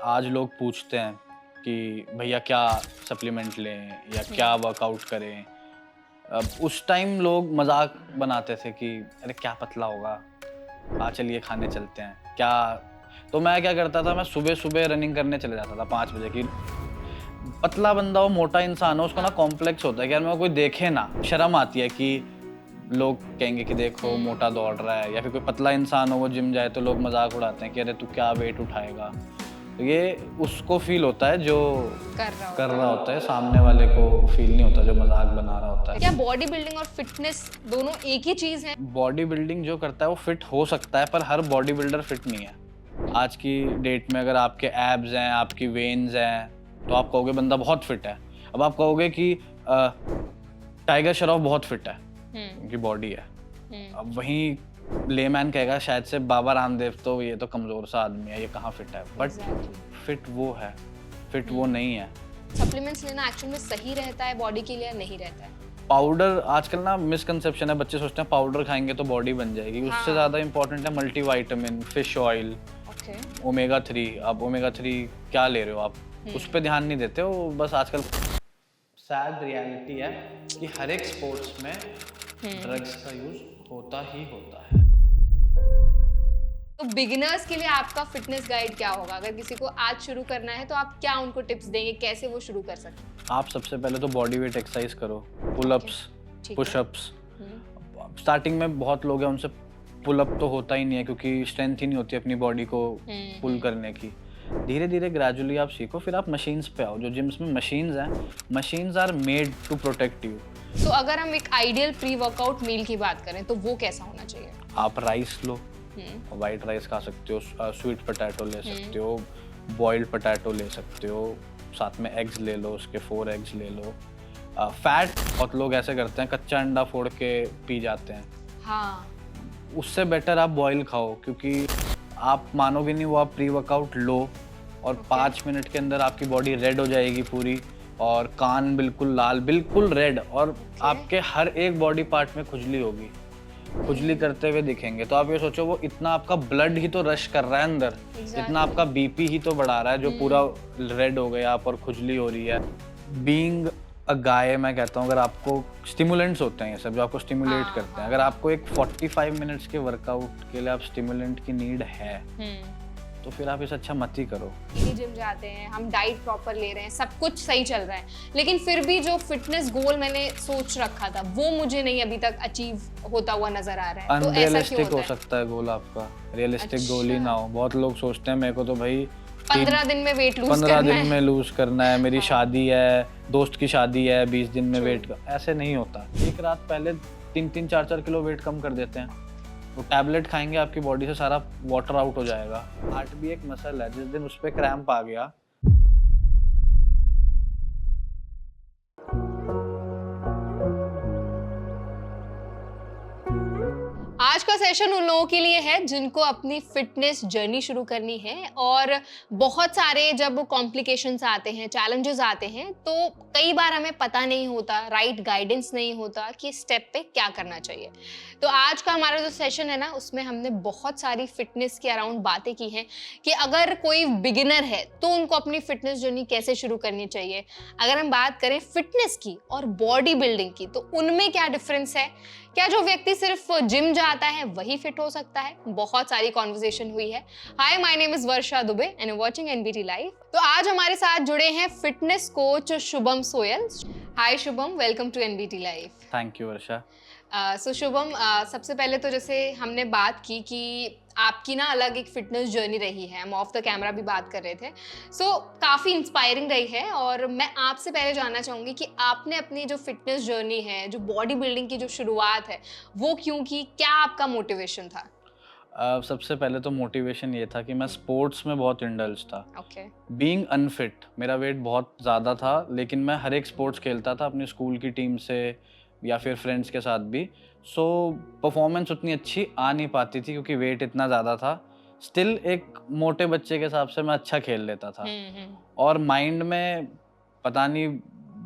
आज लोग पूछते हैं कि भैया क्या सप्लीमेंट लें या क्या वर्कआउट करें। अब उस टाइम लोग मजाक बनाते थे कि अरे क्या पतला होगा, आ चलिए खाने चलते हैं क्या। तो मैं क्या करता था, मैं सुबह सुबह रनिंग करने चले जाता था 5 बजे की। पतला बंदा हो, मोटा इंसान हो, उसको ना कॉम्प्लेक्स होता है कि यार मेरे को कोई देखे ना, शर्म आती है कि लोग कहेंगे कि देखो मोटा दौड़ रहा है। या फिर कोई पतला इंसान हो वो जिम जाए तो लोग मजाक उड़ाते हैं कि अरे तू क्या वेट उठाएगा। तो ये उसको फील होता है जो कर रहा होता है, सामने वाले को फील नहीं होता जो मजाक बना रहा होता है। क्या बॉडी बिल्डिंग और फिटनेस दोनों एक ही चीज है? बॉडी बिल्डिंग जो करता है वो फिट हो सकता है, पर हर बॉडी बिल्डर फिट नहीं है। आज की डेट में अगर आपके एब्स हैं, आपकी वेन्स हैं, तो आप कहोगे बंदा बहुत फिट है। अब आप कहोगे कि टाइगर श्रॉफ बहुत फिट है, उनकी बॉडी है। अब वहीं लेमैन कहेगा शायद से बाबा रामदेव तो ये तो कमजोर सा आदमी है, ये कहाँ फिट है। बट फिट वो है, फिट वो नहीं है। सप्लीमेंट्स लेना एक्चुअल में सही रहता है बॉडी के लिए या नहीं रहता है? पाउडर आजकल ना मिसकंसेप्शन है, बच्चे सोचते हैं पाउडर खाएंगे तो बॉडी बन जाएगी। उससे ज्यादा इंपॉर्टेंट है मल्टीविटामिन, फिश ऑयल, ओमेगा 3। अब ओमेगा 3 क्या ले रहे हो आप, उस पर ध्यान नहीं देते हो। बस आजकल सैड रियलिटी है कि हर एक स्पोर्ट्स में ड्रग्स का यूज होता ही होता है। तो बिगिनर्स के लिए आपका फिटनेस गाइड क्या होगा? अगर किसी को आज शुरू करना है तो आप क्या उनको टिप्स देंगे, कैसे वो शुरू कर सकते हैं? आप सबसे पहले तो बॉडी वेट एक्सरसाइज करो, पुलअप्स, पुशअप्स। स्टार्टिंग में बहुत लोग हैं उनसे पुलअप तो होता ही नहीं है क्योंकि स्ट्रेंथ ही नहीं होती अपनी बॉडी को पुल करने की। धीरे धीरे ग्रेजुअली आप सीखो, फिर आप मशीन्स पे आओ। जो जिम्स में मशीन्स हैं, machines are made to protect you. तो अगर हम एक आइडियल प्री वर्कआउट मील की बात करें तो वो कैसा होना चाहिए? आप राइस लो, वाइट राइस खा सकते हो, स्वीट पोटैटो ले सकते हो, बॉइल्ड पोटैटो ले सकते हो, साथ में एग्स ले लो, उसके 4 एग्स ले लो। फैट बहुत लोग ऐसे करते हैं, कच्चा अंडा फोड़ के पी जाते हैं। हाँ, उससे बेटर आप बॉयल खाओ, क्योंकि आप मानोगे नहीं, वो आप प्री वर्कआउट लो और 5 मिनट के अंदर आपकी बॉडी रेड हो जाएगी पूरी, और कान बिल्कुल लाल, बिल्कुल रेड, और आपके हर एक बॉडी पार्ट में खुजली होगी, खुजली करते हुए दिखेंगे। तो आप ये सोचो, वो इतना आपका ब्लड ही तो रश कर रहा है अंदर, इतना आपका बीपी ही तो बढ़ा रहा है जो पूरा रेड हो गया आप और खुजली हो रही है। बीइंग अ गाय, मैं कहता हूँ, अगर आपको स्टिमुलेंट्स होते हैं ये सब जो आपको स्टिमुलेट करते हैं, अगर आपको एक 45 मिनट्स के वर्कआउट के लिए आप स्टिमुलेंट की नीड है तो फिर आप इसे अच्छा मत ही करो। जिम जाते हैं, हम डाइट प्रॉपर ले रहे हैं, सब कुछ सही चल रहा है, लेकिन फिर भी जो फिटनेस गोल मैंने सोच रखा था वो मुझे नहीं अभी तक अचीव होता हुआ नजर आ रहा है। तो ऐसा क्यों होता हो है? सकता है गोल आपका, रियलिस्टिक गोल ही ना हो। बहुत लोग सोचते हैं मेरे को तो भाई 15 दिन में वेट लूज 15 दिन में लूज करना है, मेरी शादी है, दोस्त की शादी है, 20 दिन में वेट। ऐसे नहीं होता। एक रात पहले 3-3, 4-4 किलो वेट कम कर देते हैं। तो टैबलेट खाएंगे, आपकी बॉडी से सारा वाटर आउट हो जाएगा। हार्ट भी एक मसल है, जिस दिन उस पर क्रैम्प आ गया, आज का सेशन उन लोगों के लिए है जिनको अपनी फिटनेस जर्नी शुरू करनी है, और बहुत सारे जब कॉम्प्लिकेशंस आते हैं, चैलेंजेस आते हैं, तो कई बार हमें पता नहीं होता, राइट गाइडेंस नहीं होता कि स्टेप पे क्या करना चाहिए। तो आज का हमारा जो सेशन है ना, उसमें हमने बहुत सारी फिटनेस के अराउंड बातें की हैं कि अगर कोई बिगिनर है तो उनको अपनी फिटनेस जर्नी कैसे शुरू करनी चाहिए। अगर हम बात करें फिटनेस की और बॉडी बिल्डिंग की, तो उनमें क्या डिफरेंस है? क्या जो व्यक्ति सिर्फ जिम जाता है वही फिट हो सकता है? बहुत सारी कॉन्वर्सेशन हुई है। Hi, my name is Varsha Dubey and watching NBT live. तो आज हमारे साथ जुड़े हैं fitness coach Shubham Soyal. Hi Shubham, welcome to NBT live. Thank you Varsha. So Shubham, सबसे पहले तो जैसे हमने बात की कि आपकी ना अलग एक फिटनेस जर्नी रही है, हम ऑफ द कैमरा भी बात कर रहे थे, सो काफ़ी इंस्पायरिंग रही है। और मैं आपसे पहले जानना चाहूँगी कि आपने अपनी जो फिटनेस जर्नी है, जो बॉडी बिल्डिंग की जो शुरुआत है, वो क्यों की? क्या आपका मोटिवेशन था? सबसे पहले तो मोटिवेशन ये था कि मैं स्पोर्ट्स में बहुत इंडल्ज था। ओके। बीइंग अनफिट, मेरा वेट बहुत ज़्यादा था, लेकिन मैं हर एक स्पोर्ट्स खेलता था अपनी स्कूल की टीम से या फिर फ्रेंड्स के साथ भी। सो परफॉर्मेंस उतनी अच्छी आ नहीं पाती थी क्योंकि वेट इतना ज़्यादा था। स्टिल एक मोटे बच्चे के हिसाब से मैं अच्छा खेल लेता था। और माइंड में पता नहीं,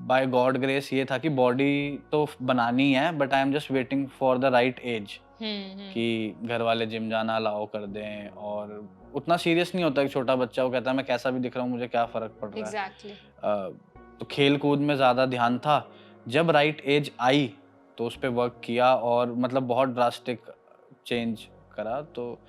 बाय गॉड ग्रेस, ये था कि बॉडी तो बनानी है, but I am just waiting for the right age कि घर वाले जिम जाना अलाउ कर दें और उतना सीरियस नहीं होता। एक छोटा बच्चा वो कहता है मैं कैसा भी दिख रहा हूँ, मुझे क्या फ़र्क पड़ रहा है। एग्जैक्टली। तो खेल-कूद में ज़्यादा ध्यान था। जब राइट एज आई तो उस पे वर्क किया और मतलब बहुत ड्रास्टिक चेंज करा। तो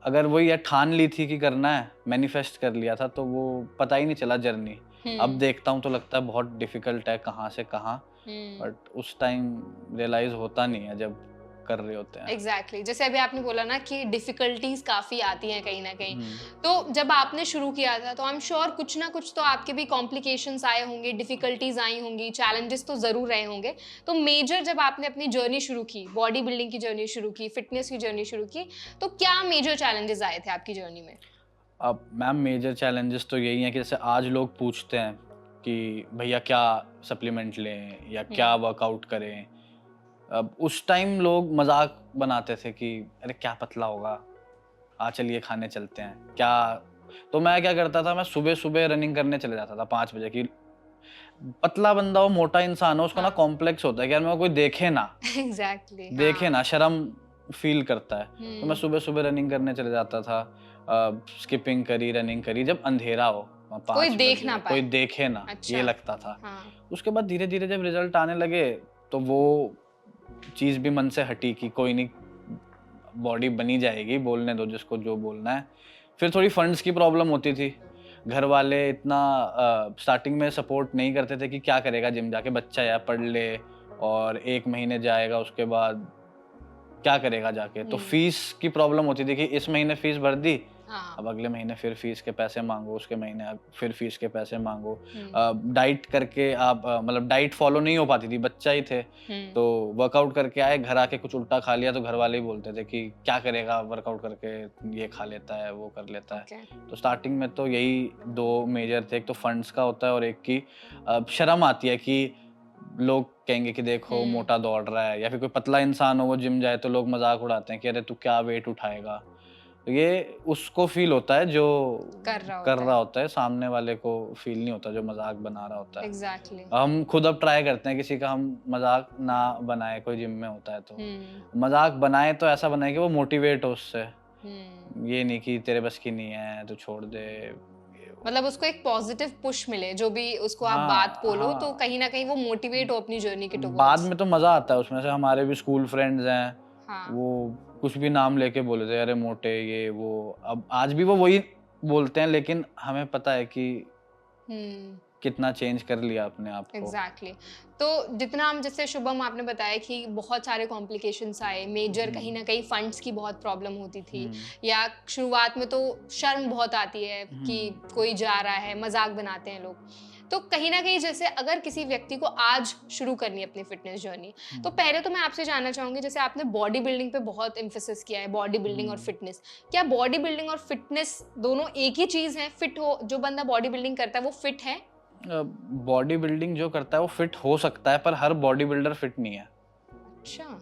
अगर वही ये ठान ली थी कि करना है, मैनिफेस्ट कर लिया था, तो वो पता ही नहीं चला जर्नी। अब देखता हूँ तो लगता है बहुत डिफ़िकल्ट है कहाँ से कहाँ, बट उस टाइम रियलाइज़ होता नहीं है जब कर रहे होते हैं। एग्जैक्टली जैसे अभी आपने बोला ना कि डिफिकल्टीज काफी आती हैं कहीं ना कहीं, हुँ। तो जब आपने शुरू किया था तो आई एम श्योर कुछ ना कुछ तो आपके भी कॉम्प्लिकेशंस आए होंगे, डिफिकल्टीज आई होंगी, चैलेंजेस तो जरूर रहे होंगे। तो मेजर जब आपने अपनी जर्नी शुरू की, बॉडी बिल्डिंग की जर्नी शुरू की, फिटनेस की जर्नी शुरू की, तो क्या मेजर चैलेंजेस आए थे आपकी जर्नी में? अब मैम मेजर चैलेंजेस तो यही हैं कि जैसे आज लोग पूछते हैं कि भैया क्या सप्लीमेंट लें या क्या वर्कआउट करें। अब उस टाइम लोग मजाक बनाते थे कि अरे क्या पतला होगा, आ चलिए खाने चलते हैं क्या। तो मैं क्या करता था, मैं सुबह सुबह रनिंग करने चले जाता था 5 बजे की। पतला बंदा हो, मोटा इंसान हो, उसको ना हाँ। कॉम्प्लेक्स होता है कि यार मेरे को कोई देखे ना, एग्जैक्टली देखे हाँ। ना, शर्म फील करता है। तो मैं हम्म। सुबह सुबह रनिंग करने चले जाता था। स्किपिंग करी, रनिंग करी, जब अंधेरा हो, कोई 5 देख ना बजे कोई पाए। देखे ना, अच्छा। ये लगता था। हाँ। उसके बाद धीरे धीरे जब रिजल्ट आने लगे तो वो चीज़ भी मन से हटी कि कोई नहीं, बॉडी बनी जाएगी, बोलने दो जिसको जो बोलना है। फिर थोड़ी फंड्स की प्रॉब्लम होती थी। घर वाले इतना स्टार्टिंग में सपोर्ट नहीं करते थे कि क्या करेगा जिम जाके, बच्चा है पढ़ ले, और 1 महीने जाएगा उसके बाद क्या करेगा जाके। तो फीस की प्रॉब्लम होती थी कि इस महीने फीस भर दी, हाँ। अब अगले महीने फिर फीस के पैसे मांगो, उसके महीने फिर फीस के पैसे मांगो। हम्म। डाइट करके आप मतलब डाइट फॉलो नहीं हो पाती थी, बच्चा ही थे। हम्म। तो वर्कआउट करके आए, घर आके कुछ उल्टा खा लिया तो घर वाले ही बोलते थे कि क्या करेगा वर्कआउट करके, ये खा लेता है, वो कर लेता है। ओके। तो स्टार्टिंग में तो यही 2 मेजर थे, एक तो फंड्स का होता है और एक की शर्म आती है कि लोग कहेंगे कि देखो मोटा दौड़ रहा है, या फिर कोई पतला इंसान हो वो जिम जाए तो लोग मजाक उड़ाते हैं कि अरे तू क्या वेट उठाएगा। तो ये उसको फील होता है जो कर रहा कर होता रहा है। होता है, सामने वाले को फील नहीं होता जो मजाक बना रहा होता है। एग्जैक्टली। हम खुद अब ट्राई करते हैं किसी का हम मजाक ना बनाए, कोई जिम में होता है तो हम्म। मजाक बनाए तो ऐसा बनाए कि वो मोटिवेट हो उससे, हम्म। ये नहीं कि तेरे बस की नहीं है तो छोड़ दे। मतलब उसको एक पॉजिटिव पुश मिले, जो भी उसको आप बात हाँ बोलो तो हाँ, कहीं ना कहीं वो मोटिवेट हो अपनी जर्नी के बाद टुवर्ड्स। में तो मजा आता है उसमें। से हमारे भी स्कूल फ्रेंड्स हैं, हाँ। वो कुछ भी नाम लेके बोले थे, अरे मोटे ये वो। अब आज भी वो वही बोलते हैं, लेकिन हमें पता है कि हम्म। कितना चेंज कर लिया अपने आप को। एग्जैक्टली तो जितना हम, जैसे शुभम आपने बताया कि बहुत सारे कॉम्प्लिकेशंस आए, मेजर कहीं ना कहीं फंड्स की बहुत प्रॉब्लम होती थी, हम्म, या शुरुआत में तो शर्म बहुत आती है कि हम्म, कोई जा रहा है, मजाक बनाते हैं लोग। तो कहीं ना कहीं जैसे अगर किसी व्यक्ति को आज शुरू करनी है अपनी फिटनेस जर्नी, तो पहले तो मैं आपसे जानना चाहूंगी, जैसे आपने बॉडी बिल्डिंग पे बहुत एम्फेसिस किया है, बॉडी बिल्डिंग और फिटनेस, क्या बॉडी बिल्डिंग और फिटनेस दोनों एक ही चीज है? फिट हो जो बंदा बॉडी बिल्डिंग करता है वो फिट है? बॉडी बिल्डिंग जो करता है वो फिट हो सकता है, पर हर बॉडी बिल्डर फिट नहीं है, अच्छा।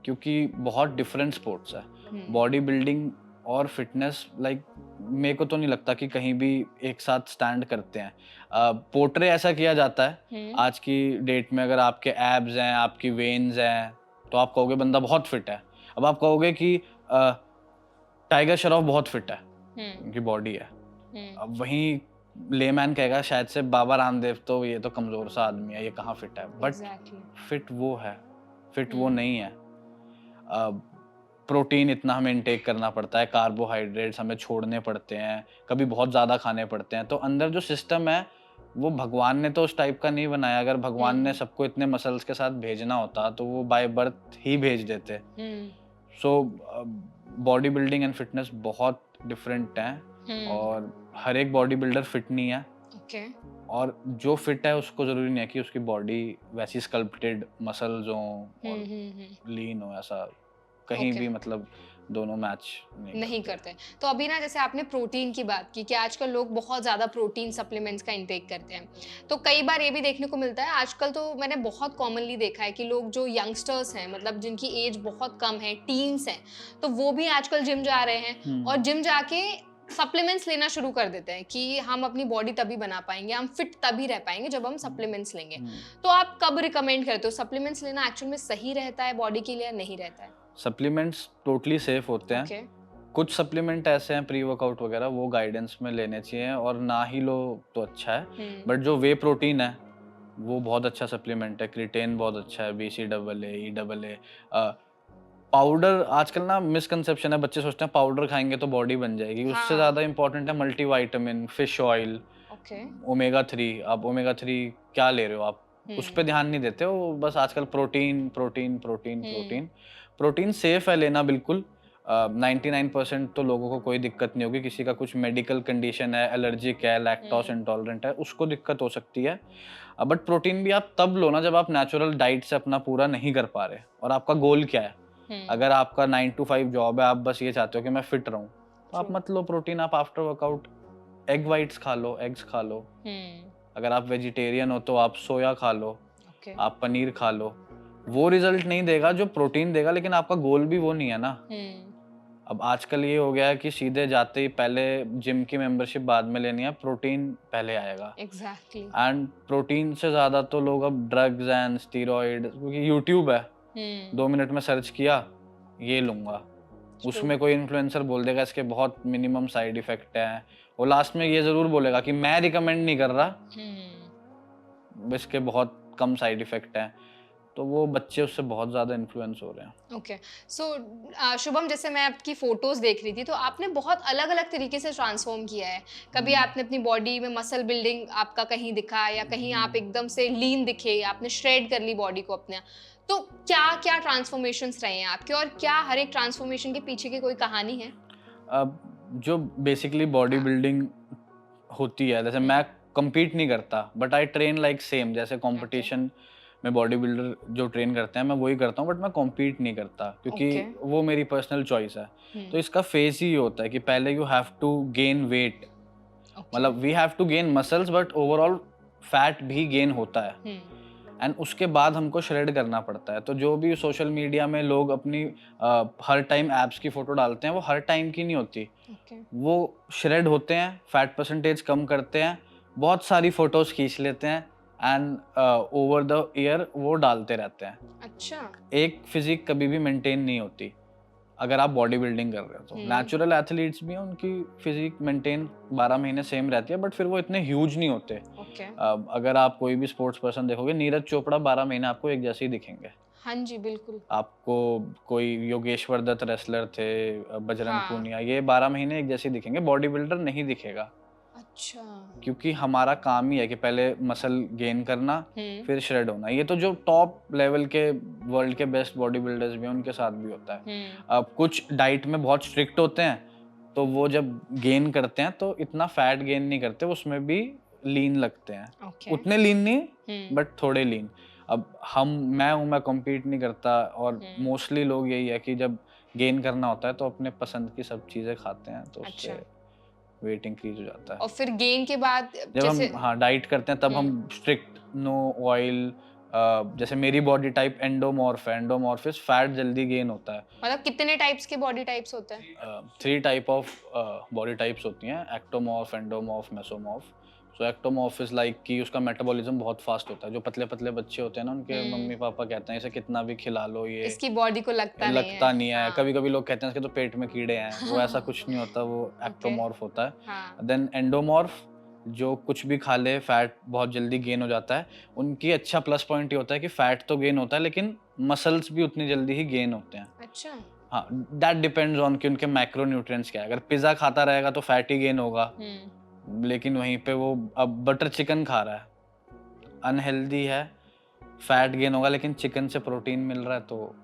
क्योंकि बहुत डिफरेंट स्पोर्ट्स है। हम्म। बॉडी बिल्डिंग और फिटनेस लाइक मेरे को तो नहीं लगता कि कहीं भी एक साथ स्टैंड करते हैं। पोर्ट्रे ऐसा किया जाता है आज की डेट में, अगर आपके एब्स हैं, आपकी वेन्स हैं, तो आप कहोगे बंदा बहुत फिट है। अब आप कहोगे कि टाइगर श्रॉफ बहुत फिट है, हम्म। उनकी बॉडी है। हम्म। अब वहीं लेमैन कहेगा शायद से बाबा रामदेव तो ये तो कमजोर सा आदमी है, ये कहाँ फिट है। But exactly. फिट वो है, फिट वो नहीं है। प्रोटीन इतना हमें इनटेक करना पड़ता है, कार्बोहाइड्रेट्स हमें छोड़ने पड़ते हैं, कभी बहुत ज़्यादा खाने पड़ते हैं। तो अंदर जो सिस्टम है वो भगवान ने तो उस टाइप का नहीं बनाया। अगर भगवान ने सबको इतने मसल्स के साथ भेजना होता तो वो बाय बर्थ ही भेज देते। So body building and fitness बहुत डिफरेंट हैं, और हर एक बॉडी बिल्डर फिट नहीं है। ओके। और जो फिट है उसको ज़रूरी नहीं है कि उसकी बॉडी वैसी स्कल्प्टेड मसल्स हों और लीन हो, ऐसा कहीं ओके। भी मतलब दोनों मैच नहीं करते। तो अभी ना जैसे आपने प्रोटीन की बात की कि आजकल लोग बहुत ज़्यादा प्रोटीन सप्लीमेंट्स का इंटेक करते हैं। तो कई बार ये भी देखने को मिलता है आजकल, तो मैंने बहुत कॉमनली देखा है कि लोग जो यंगस्टर्स हैं, मतलब जिनकी एज बहुत कम है, टीन्स हैं, तो वो भी आजकल जिम जा रहे हैं और जिम जाके सप्लीमेंट्स लेना शुरू कर देते हैं कि हम अपनी बॉडी तभी बना पाएंगे, हम फिट तभी रह पाएंगे जब हम सप्लीमेंट्स लेंगे। तो आप कब रिकमेंड करते हो सप्लीमेंट्स लेना? एक्चुअल में सही रहता है बॉडी के लिए या नहीं रहता है? सप्लीमेंट्स टोटली सेफ होते हैं। ओके। कुछ सप्लीमेंट ऐसे हैं प्री वर्कआउट वगैरह, वो गाइडेंस में लेने चाहिए, और ना ही लो तो अच्छा है। बट जो वे प्रोटीन है वो बहुत अच्छा सप्लीमेंट है, क्रिटेन बहुत अच्छा है, BCAA, EAA। पाउडर आजकल ना मिसकंसेप्शन है, बच्चे सोचते हैं पाउडर खाएंगे तो बॉडी बन जाएगी, उससे हाँ। ज़्यादा इंपॉर्टेंट है multivitamin, fish oil, okay. Omega 3। आप ओमेगा 3 क्या ले रहे हो आप, उस पे ध्यान नहीं देते हो, बस आजकल protein protein protein protein. Protein safe है लेना बिल्कुल। 99% तो लोगों को कोई दिक्कत नहीं होगी, किसी का कुछ मेडिकल कंडीशन है, एलर्जिक है, लैक्टोस इंटॉलरेंट है, उसको दिक्कत हो सकती है। बट प्रोटीन भी आप तब लो ना जब आप नेचुरल डाइट से अपना पूरा नहीं कर पा रहे, और आपका गोल क्या है। अगर आपका 9 to 5 जॉब है, आप बस ये चाहते हो कि मैं फिट रहूं, तो आप मत लो प्रोटीन। आप आफ्टर वर्कआउट एग वाइट्स खा लो, एग्स खा लो। अगर आप वेजिटेरियन हो तो आप सोया खा लो, ओके। आप पनीर खा लो। वो रिजल्ट नहीं देगा जो प्रोटीन देगा, लेकिन आपका गोल भी वो नहीं है ना। अब आजकल ये हो गया है कि सीधे जाते ही पहले जिम की मेंबरशिप बाद में लेनी है, प्रोटीन पहले आएगा। एग्जैक्टली। एंड प्रोटीन से ज्यादा तो लोग अब ड्रग्स एंड स्टीरॉइड, क्योंकि यूट्यूब है, 2 मिनट में सर्च किया ये लूंगा, उसमें कोई इन्फ्लुएंसर बोल देगा इसके बहुत मिनिमम साइड इफेक्ट हैं, वो लास्ट में ये जरूर बोलेगा कि मैं रिकमेंड नहीं कर रहा, इसके बहुत कम साइड इफेक्ट हैं। तो वो बच्चे उससे बहुत ज़्यादा इन्फ्लुएंस हो रहे हैं। ओके। सो शुभम, जैसे मैं आपकी फोटोज देख रही थी तो आपने बहुत अलग अलग तरीके से ट्रांसफॉर्म किया है। कभी आपने अपनी बॉडी में मसल बिल्डिंग आपका कहीं दिखा, या कहीं आप एकदम से लीन दिखे, आपने श्रेड कर ली बॉडी को अपने। तो क्या क्या ट्रांसफॉर्मेशंस रहे हैं आपके, और क्या हर एक ट्रांसफॉर्मेशन के पीछे की कोई कहानी है? अब जो बेसिकली बॉडी बिल्डिंग होती है, जैसे मैं compete नहीं करता, but I train like same, जैसे कंपटीशन में बॉडी बिल्डर जो ट्रेन करते हैं मैं वही करता हूँ, बट मैं compete नहीं करता, क्योंकि वो मेरी पर्सनल चॉइस है। तो इसका फेस ही होता है कि पहले you have to gain weight, मतलब we have to gain muscles, but overall fat भी गेन होता है, एंड उसके बाद हमको श्रेड करना पड़ता है। तो जो भी सोशल मीडिया में लोग अपनी हर टाइम एब्स की फोटो डालते हैं, वो हर टाइम की नहीं होती। वो श्रेड होते हैं, फैट परसेंटेज कम करते हैं, बहुत सारी फोटोज खींच लेते हैं, एंड ओवर द ईयर वो डालते रहते हैं। अच्छा। एक फिजिक कभी भी मेंटेन नहीं होती अगर आप बॉडी बिल्डिंग कर रहे हो। तो नेचुरल एथलीट्स भी हैं, उनकी फिजिक मेंटेन 12 महीने सेम रहती है, बट फिर वो इतने ह्यूज नहीं होते। अगर आप कोई भी स्पोर्ट्स पर्सन देखोगे, नीरज चोपड़ा 12 महीने आपको एक जैसे ही दिखेंगे। हाँ जी, बिल्कुल। आपको कोई योगेश्वर दत्त रेसलर थे, बजरंग पूनिया, ये 12 महीने एक जैसे ही दिखेंगे, बॉडी बिल्डर नहीं दिखेगा। अच्छा। क्योंकि हमारा काम ही है कि पहले मसल गेन करना, फिर श्रेड होना। ये तो जो टॉप लेवल के वर्ल्ड के बेस्ट बॉडी बिल्डर्स भी हैं, उनके साथ भी होता है। अब कुछ डाइट में बहुत स्ट्रिक्ट होते हैं, तो वो जब गेन करते हैं तो इतना फैट गेन नहीं करते, उसमें भी लीन लगते हैं। उतने लीन नहीं, बट थोड़े लीन। अब मैं कम्पीट नहीं करता, और मोस्टली लोग यही है कि जब गेन करना होता है तो अपने पसंद की सब चीजें खाते हैं, तो उससे वेट इंक्रीज हो जाता है। और फिर गेन के बाद जब हम डाइट करते हैं तब हम स्ट्रिक्ट, नो ऑयल। जैसे मेरी बॉडी टाइप एंडोमॉर्फ है, एंडोमॉर्फिस फैट जल्दी गेन होता है। मतलब कितने टाइप्स के बॉडी टाइप्स होते हैं? 3 टाइप ऑफ बॉडी टाइप्स होती हैं, ectomorph, endomorph, mesomorph. So ectomorph is like कि उसका मेटाबॉलिज्म बहुत फास्ट होता है। जो पतले पतले बच्चे होते हैं ना, उनके मम्मी पापा कहते हैं इसे कितना भी खिला लो, ये इसकी बॉडी को लगता नहीं है। कभी कभी लोग कहते हैं इसके तो पेट में कीड़े हैं, वो ऐसा कुछ नहीं होता, वो एक्टोमॉर्फ होता है। देन एंडोमॉर्फ, जो कुछ भी खा ले फैट बहुत जल्दी गेन हो जाता है। उनकी अच्छा प्लस पॉइंट ये होता है कि फैट तो गेन होता है, लेकिन मसल्स भी उतनी जल्दी ही गेन होते हैं। अच्छा। हाँ, दैट डिपेंड्स ऑन कि उनके मैक्रो न्यूट्रिएंट्स क्या है। अगर पिज्जा खाता रहेगा तो फैट ही गेन होगा, लेकिन वहीं पे वो अब बटर चिकन खा रहा है, अनहेल्दी है, फैट गेन होगा, लेकिन चिकन से प्रोटीन मिल रहा है, तो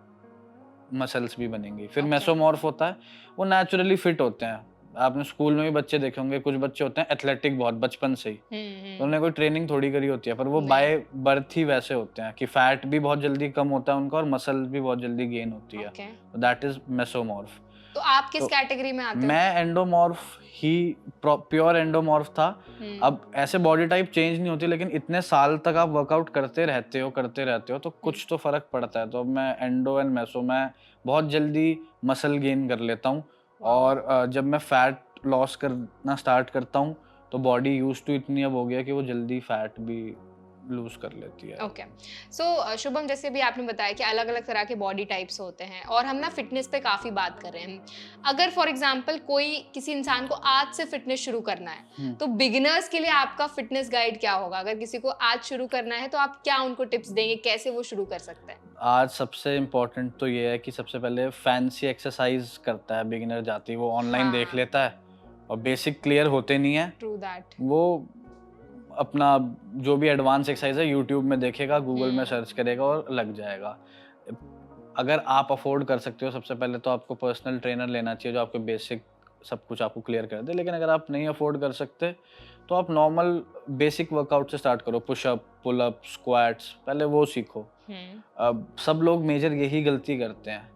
मसल्स भी बनेंगी। फिर मेसोमॉर्फ होता है, वो नेचुरली फिट होते हैं। आपने स्कूल में भी बच्चे देखे होंगे, कुछ बच्चे होते हैं एथलेटिक बहुत बचपन से ही, तो उन्होंने कोई ट्रेनिंग थोड़ी करी होती है, पर वो बाय बर्थ ही वैसे होते हैं कि फैट भी बहुत जल्दी कम होता है उनका, और मसल भी बहुत जल्दी गेन होती है। That is mesomorph. तो आप किस कैटेगरी में आते हो? मैं एंडोमॉर्फ ही, प्योर एंडोमॉर्फ था। अब ऐसे बॉडी टाइप चेंज नहीं होती, लेकिन इतने साल तक आप वर्कआउट करते रहते हो तो कुछ तो फर्क पड़ता है। तो अब मैं एंडो एंड मेसो, मैं बहुत जल्दी मसल गेन कर लेता हूँ, और जब मैं फैट लॉस करना स्टार्ट करता हूँ तो बॉडी यूज टू इतनी अब हो गया कि वो जल्दी फैट भी लूज कर लेती है। ओके। सो शुभम, जैसे भी आपने बताया कि अलग अलग तरह के बॉडी टाइप्स होते हैं और हम ना फिटनेस पे काफ़ी बात कर रहे हैं। अगर फॉर एग्जांपल कोई किसी इंसान को आज से फिटनेस शुरू करना है तो बिगिनर्स के लिए आपका फिटनेस गाइड क्या होगा? अगर किसी को आज शुरू करना है तो आप क्या उनको टिप्स देंगे, कैसे वो शुरू कर सकते हैं? आज सबसे इम्पोर्टेंट तो ये है कि सबसे पहले फैंसी एक्सरसाइज करता है बिगिनर, जाती वो ऑनलाइन देख हाँ, लेता है और बेसिक क्लियर होते नहीं है, ट्रू दैट। वो अपना जो भी एडवांस एक्सरसाइज है यूट्यूब में देखेगा, गूगल में सर्च करेगा और लग जाएगा। अगर आप अफोर्ड कर सकते हो, सबसे पहले तो आपको पर्सनल ट्रेनर लेना चाहिए जो आपके बेसिक सब कुछ आपको क्लियर कर दे। लेकिन अगर आप नहीं अफोर्ड कर सकते तो आप नॉर्मल बेसिक वर्कआउट से स्टार्ट करो, पुशअप, पुलअप, स्क्वाट्स, पहले वो सीखो। अब सब लोग मेजर यही गलती करते हैं।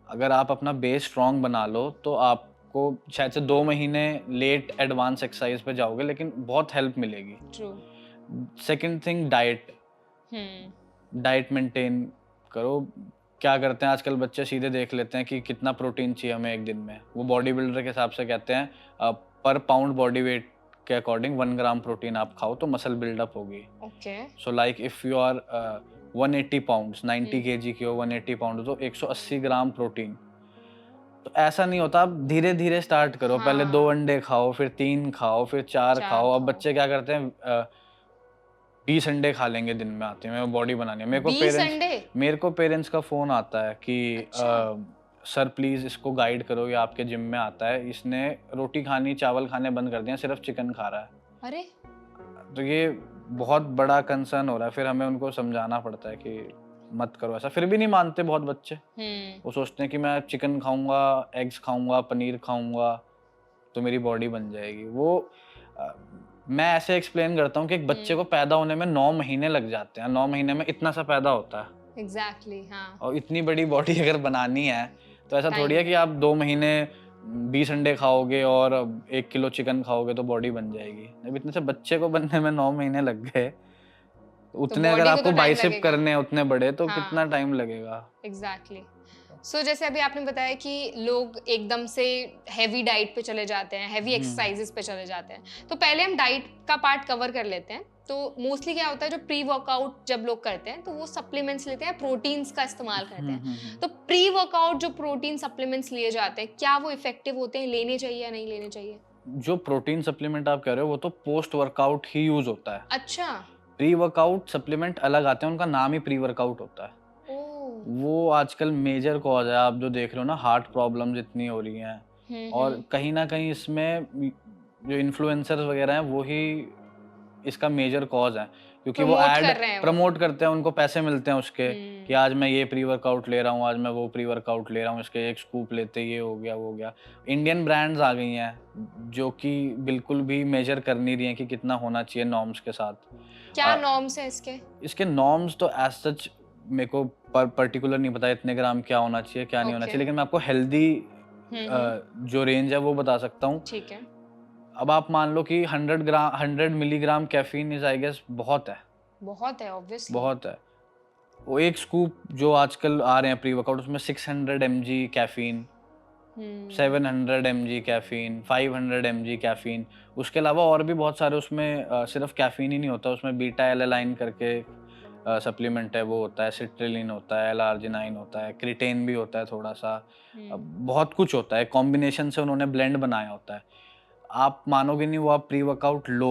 अगर आप अपना बेस स्ट्रांग बना लो तो आपको शायद से 2 महीने लेट एडवांस एक्सरसाइज पे जाओगे लेकिन बहुत हेल्प मिलेगी। True. Second thing, diet. Diet maintain करो। क्या करते हैं आजकल बच्चे, सीधे देख लेते हैं कि कितना प्रोटीन चाहिए हमें एक दिन में। वो बॉडी बिल्डर के हिसाब से कहते हैं पर पाउंड बॉडी वेट के अकॉर्डिंग 1 ग्राम प्रोटीन आप खाओ तो मसल बिल्डअप होगी। Okay. So like if you are 180 pounds, 90 KG की हो, 180 पाउंड तो 180 ग्राम प्रोटीन। तो ऐसा नहीं होता, आप धीरे धीरे स्टार्ट करो। पहले 2 हाँ, अंडे खाओ, फिर 3 खाओ, फिर 4 चार खाओ। अब खाओ। बच्चे क्या करते हैं, 20 अंडे खा लेंगे दिन में, आते हैं मेरे को बॉडी बनानी है। 20 अंडे? मेरे को पेरेंट्स का फ़ोन आता है कि अच्छा। सर प्लीज़ इसको गाइड करो, ये आपके जिम में आता है, इसने रोटी खानी, चावल खाने बंद कर दिए, सिर्फ चिकन खा रहा है। अरे! तो ये बहुत बड़ा कंसर्न हो रहा है। फिर हमें उनको समझाना पड़ता है कि मत करो ऐसा। फिर भी नहीं मानते बहुत बच्चे। वो सोचते हैं कि मैं चिकन खाऊँगा, एग्स खाऊँगा, पनीर खाऊँगा तो मेरी बॉडी बन जाएगी। वो अ, मैं ऐसे एक्सप्लेन करता हूँ कि एक बच्चे को पैदा होने में 9 महीने लग जाते हैं। 9 महीने में इतना सा पैदा होता है एग्ज़ैक्टली, हाँ। और इतनी बड़ी बॉडी अगर बनानी है तो ऐसा थोड़ी टाइम है कि है। आप 2 महीने 20 अंडे खाओगे और 1 किलो चिकन खाओगे तो बॉडी बन जाएगी। अब इतने से बच्चे को बनने में 9 महीने लग गए, तो तो उतने अगर बॉडी को तो आपको टाइम बाइसेप लगेगा। करने हैं उतने बड़े तो कितना हाँ, टाइम लगेगा। एग्ज़ैक्टली। सो जैसे अभी आपने बताया कि लोग एकदम से हेवी डाइट पे चले जाते हैं, हेवी एक्सरसाइजेस पे चले जाते हैं। तो पहले हम डाइट का पार्ट कवर कर लेते हैं। तो मोस्टली क्या होता है, जो प्री वर्कआउट जब लोग करते हैं तो वो सप्लीमेंट्स लेते हैं, प्रोटीन्स का इस्तेमाल करते हैं। तो प्री वर्कआउट जो प्रोटीन सप्लीमेंट्स लिए जाते हैं, क्या वो इफेक्टिव होते हैं? लेने चाहिए या नहीं लेने चाहिए? जो प्रोटीन सप्लीमेंट आप कह रहे हो वो तो पोस्ट वर्कआउट ही यूज होता है। अच्छा। प्री वर्कआउट सप्लीमेंट अलग आते हैं, उनका नाम ही प्री वर्कआउट होता है। ओह! वो आजकल मेजर कॉज है, आप जो देख रहे हो ना, हार्ट प्रॉब्लम्स इतनी हो रही हैं और कहीं ना कहीं इसमें जो इन्फ्लुएंसर्स वगैरह हैं वो ही इसका मेजर कॉज है, क्योंकि वो प्रमोट ऐड कर रहे हैं वो। प्रमोट करते हैं, उनको पैसे मिलते हैं उसके कि हुँ, आज मैं ये प्री वर्कआउट ले रहा हूँ, आज मैं वो प्री वर्कआउट ले रहा हूँ, इसके एक स्कूप लेते ये हो गया वो हो गया। इंडियन ब्रांड्स आ गई हैं जो कि बिल्कुल भी मेजर कर नहीं रही हैं कि कितना होना चाहिए नॉर्म्स के साथ। क्या नॉर्म्स हैं इसके? इसके नॉर्म्स तो एज सच मेरे को पर्टिकुलर नहीं पता इतने ग्राम क्या होना चाहिए क्या नहीं होना ओके। चाहिए, लेकिन मैं आपको हेल्दी हुँ। जो रेंज है वो बता सकता हूँ। ठीक है। अब आप मान लो कि 100 milligram caffeine is I guess बहुत है, बहुत है ऑब्वियसली। बहुत है। वो एक स्कूप जो आजकल आ रहे हैं प्री वर्कआउट, उसमें 600 mg कैफीन, हुँ, 700 mg कैफीन, 500 mg कैफीन। उसके अलावा और भी बहुत सारे उसमें सिर्फ कैफीन ही नहीं होता, उसमें बीटा एलालाइन करके सप्लीमेंट है, वो होता है, सिट्रिलिन होता है, एल-आर्जिनाइन होता है, क्रिटेन भी होता है थोड़ा सा। हुँ। बहुत कुछ होता है, कॉम्बिनेशन से उन्होंने ब्लेंड बनाया होता है। आप मानोगे नहीं, वो आप प्री वर्कआउट लो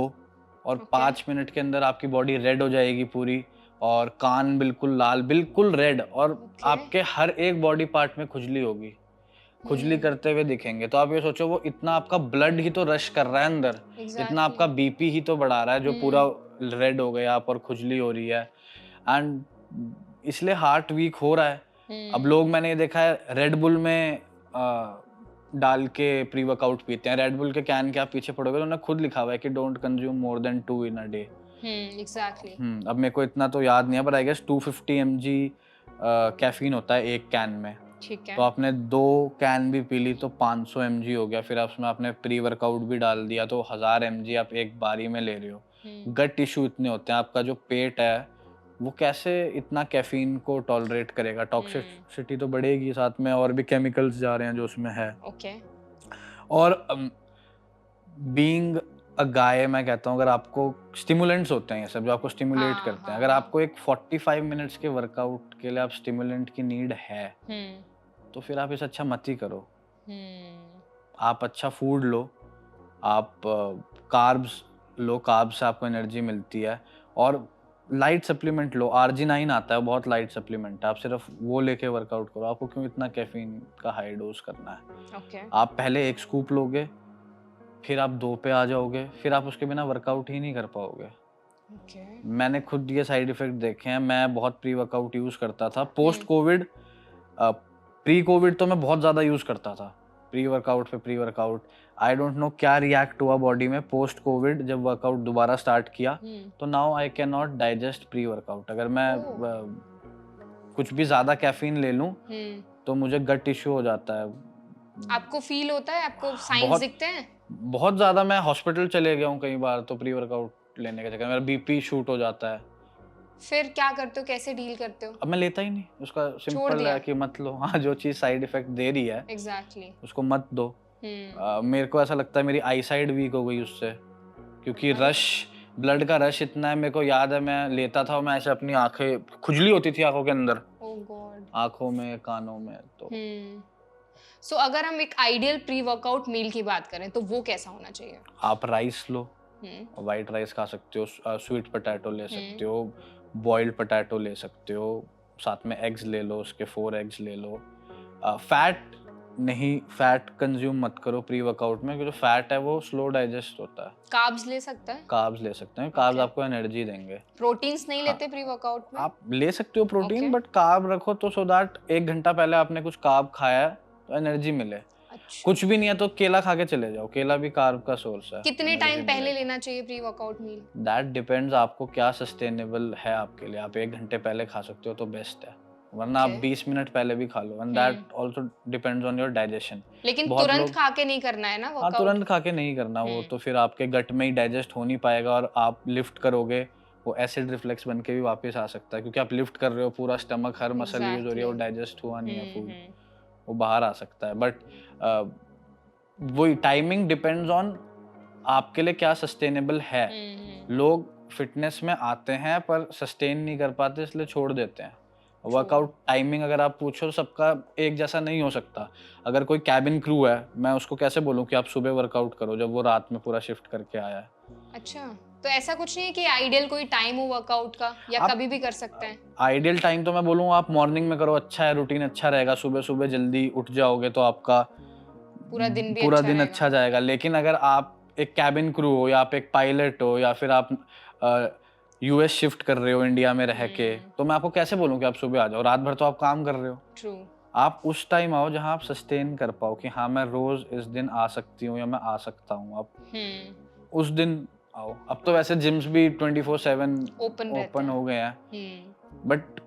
और ओके। 5 मिनट के अंदर आपकी बॉडी रेड हो जाएगी पूरी, और कान बिल्कुल लाल, बिल्कुल रेड, और ओके। आपके हर एक बॉडी पार्ट में खुजली होगी, खुजली करते हुए दिखेंगे। तो आप ये सोचो वो इतना आपका ब्लड ही तो रश कर रहा है अंदर, इतना एग्ज़ैक्टली। आपका बीपी ही तो बढ़ा रहा है जो पूरा रेड हो गया आप और खुजली हो रही है, एंड इसलिए हार्ट वीक हो रहा है। अब लोग, मैंने ये देखा है, रेड बुल में डाल के प्री वर्कआउट पीते हैं। रेड बुल के कैन के आप पीछे पड़ोगे तो उन्होंने खुद लिखा हुआ है कि don't consume more than 2 in a day. Exactly. अब मेरे को इतना तो याद नहीं है, पर आई गेस 250 mg कैफीन होता है एक कैन में। ठीक है। तो आपने 2 कैन भी पी ली तो 500 mg हो गया, फिर उसमें आपने प्री वर्कआउट भी डाल दिया तो 1000 mg आप एक बारी में ले रहे हो। गट इशू इतने होते हैं, आपका जो पेट है वो कैसे इतना कैफीन को टॉलरेट करेगा, टॉक्सिसिटी तो बढ़ेगी, साथ में और भी केमिकल्स जा रहे हैं जो उसमें है। ओके। और बीइंग गाय मैं कहता हूँ, अगर आपको स्टिमुलेंट्स होते हैं ये सब जो आपको स्टिमुलेट हाँ करते हैं, हाँ अगर हाँ आपको एक 45 मिनट्स के वर्कआउट के लिए आप स्टिमुलेंट की नीड है, हम्म तो फिर आप इसे अच्छा मत ही करो। हम्म आप अच्छा फूड लो, आप कार्ब्स लो, कार्ब्स से आपको एनर्जी मिलती है, और लाइट सप्लीमेंट लो। आर्जिनाइन आता है, बहुत लाइट सप्लीमेंट है, आप सिर्फ वो लेके वर्कआउट करो। आपको क्यों इतना कैफीन का हाई डोज करना है? ओके आप पहले एक स्कूप लोगे, फिर आप 2 पे आ जाओगे, फिर आप उसके बिना वर्कआउट ही नहीं कर पाओगे। ओके मैंने खुद ये साइड इफ़ेक्ट देखे हैं, मैं बहुत प्री वर्कआउट यूज़ करता था। पोस्ट हम्म कोविड प्री कोविड तो मैं बहुत ज़्यादा यूज़ करता था। प्री वर्कआउट पे pre workout, I don't know क्या रिएक्ट हुआ बॉडी में पोस्ट कोविड जब वर्कआउट दोबारा स्टार्ट किया, हम्म तो now I can not digest pre workout. अगर मैं ओह कुछ भी ज़्यादा कैफ़ीन ले लूँ, हम्म तो मुझे गट इश्यू हो जाता है। आपको फील होता है, आपको साइंस बहुत दिखते हैं? बहुत ज़्यादा मैं हॉस्पिटल चले गया हूँ कई बार तो प्री वर्कआउट लेने के चक्कर में, मेरा बीपी शूट हो जाता है। फिर क्या करते हो, कैसे डील करते हो? अब मैं लेता ही नहीं, उसका छोड़ सिंपल है दिया। कि मत लो। हाँ, जो चीज़ साइड इफ़ेक्ट दे रही है, एग्जैक्टली उसको मत दो। हम्म मेरे को ऐसा लगता है मेरी आई साइट वीक हो गई उससे, क्योंकि अरे रश, ब्लड का रश इतना है। मेरे को याद है मैं लेता था और मैं ऐसे अपनी आँखें, खुजली होती थी आँखों के अंदर, ओ गॉड आँखों में, कानों में। तो हम्म सो अगर हम एक आइडियल प्री वर्कआउट मील की बात करें तो वो कैसा होना चाहिए? आप राइस लो, हम्म व्हाइट राइस खा सकते हो, स्वीट पोटैटो ले हम्म सकते हो, बॉइल्ड पोटैटो ले सकते हो, साथ में एग्स ले लो, उसके 4 एग्स ले लो। फैट नहीं, फैट कंज्यूम मत करो प्री वर्कआउट में, क्योंकि जो फैट है वो स्लो डाइजेस्ट होता है। कार्ब्स ले सकता है? कार्ब्स ले सकते हैं, कार्ब्स ओके आपको एनर्जी देंगे। प्रोटीन्स नहीं हाँ, लेते प्री वर्कआउट में? आप ले सकते हो प्रोटीन, ओके बट कार्ब रखो तो सो दैट 1 घंटा पहले आपने कुछ कार्ब खाया है तो एनर्जी मिले। अच्छा कुछ भी नहीं है तो केला खा के चले जाओ, केला भी कार्ब का सोर्स है, कितने एनर्जी टाइम पहले मिलेगी। लेना चाहिए pre workout meal? That depends आपको क्या सस्टेनेबल है आपके लिए। आप 1 घंटे पहले खा सकते हो तो बेस्ट है, वरना आप ओके 20 मिनट पहले भी खा लो, and hmm that also depends on your digestion. लेकिन बहुत तुरंत लोग, खा के नहीं करना है ना हाँ, वर्कआउट? तुरंत खा के नहीं करना, वो हम्म तो फिर आपके गट में ही डाइजेस्ट हो नहीं पाएगा और आप लिफ्ट करोगे, वो एसिड रिफ्लेक्स बन के भी वापस आ सकता है, क्योंकि आप लिफ्ट कर रहे हो, पूरा स्टमक, हर मसल यूज हो रही है, वो एग्जैक्टली डाइजेस्ट हुआ नहीं है फूड, हम्म वो बाहर आ सकता है। बट वही टाइमिंग डिपेंड्स ऑन आपके लिए क्या सस्टेनेबल है। हम्म लोग फिटनेस में आते हैं पर सस्टेन नहीं कर पाते, इसलिए छोड़ देते हैं। ट्रू वर्कआउट टाइमिंग अगर आप पूछो, सबका एक जैसा नहीं हो सकता। अगर कोई कैबिन क्रू है, मैं उसको कैसे बोलूँ कि आप सुबह वर्कआउट करो जब वो रात में पूरा शिफ्ट करके आया है? अच्छा तो ऐसा कुछ नहीं है कि आइडियल कोई टाइम हो वर्कआउट का या आप कभी भी कर सकते हैं? आइडियल टाइम तो मैं बोलूँ आप मॉर्निंग में करो, अच्छा है, रूटीन अच्छा रहेगा। सुबह सुबह जल्दी उठ जाओगे तो आपका पूरा दिन भी पूरा अच्छा दिन रहेगा? अच्छा जाएगा। लेकिन अगर आप एक कैबिन क्रू हो, या आप एक पायलट हो, या फिर आप यूएस शिफ्ट कर रहे हो इंडिया में रह के, हम्म तो मैं आपको कैसे बोलूँ कि आप सुबह आ जाओ? रात भर तो आप काम कर रहे हो। ट्रू आप उस टाइम आओ जहाँ आप सस्टेन कर पाओ कि हाँ, मैं रोज इस दिन आ सकती हूँ या मैं आ सकता हूँ। आप हम्म उस दिन आओ। अब तो वैसे जिम्स भी 24/7 ओपन रहते ओपन हैं हो गए हैं, हम्म बट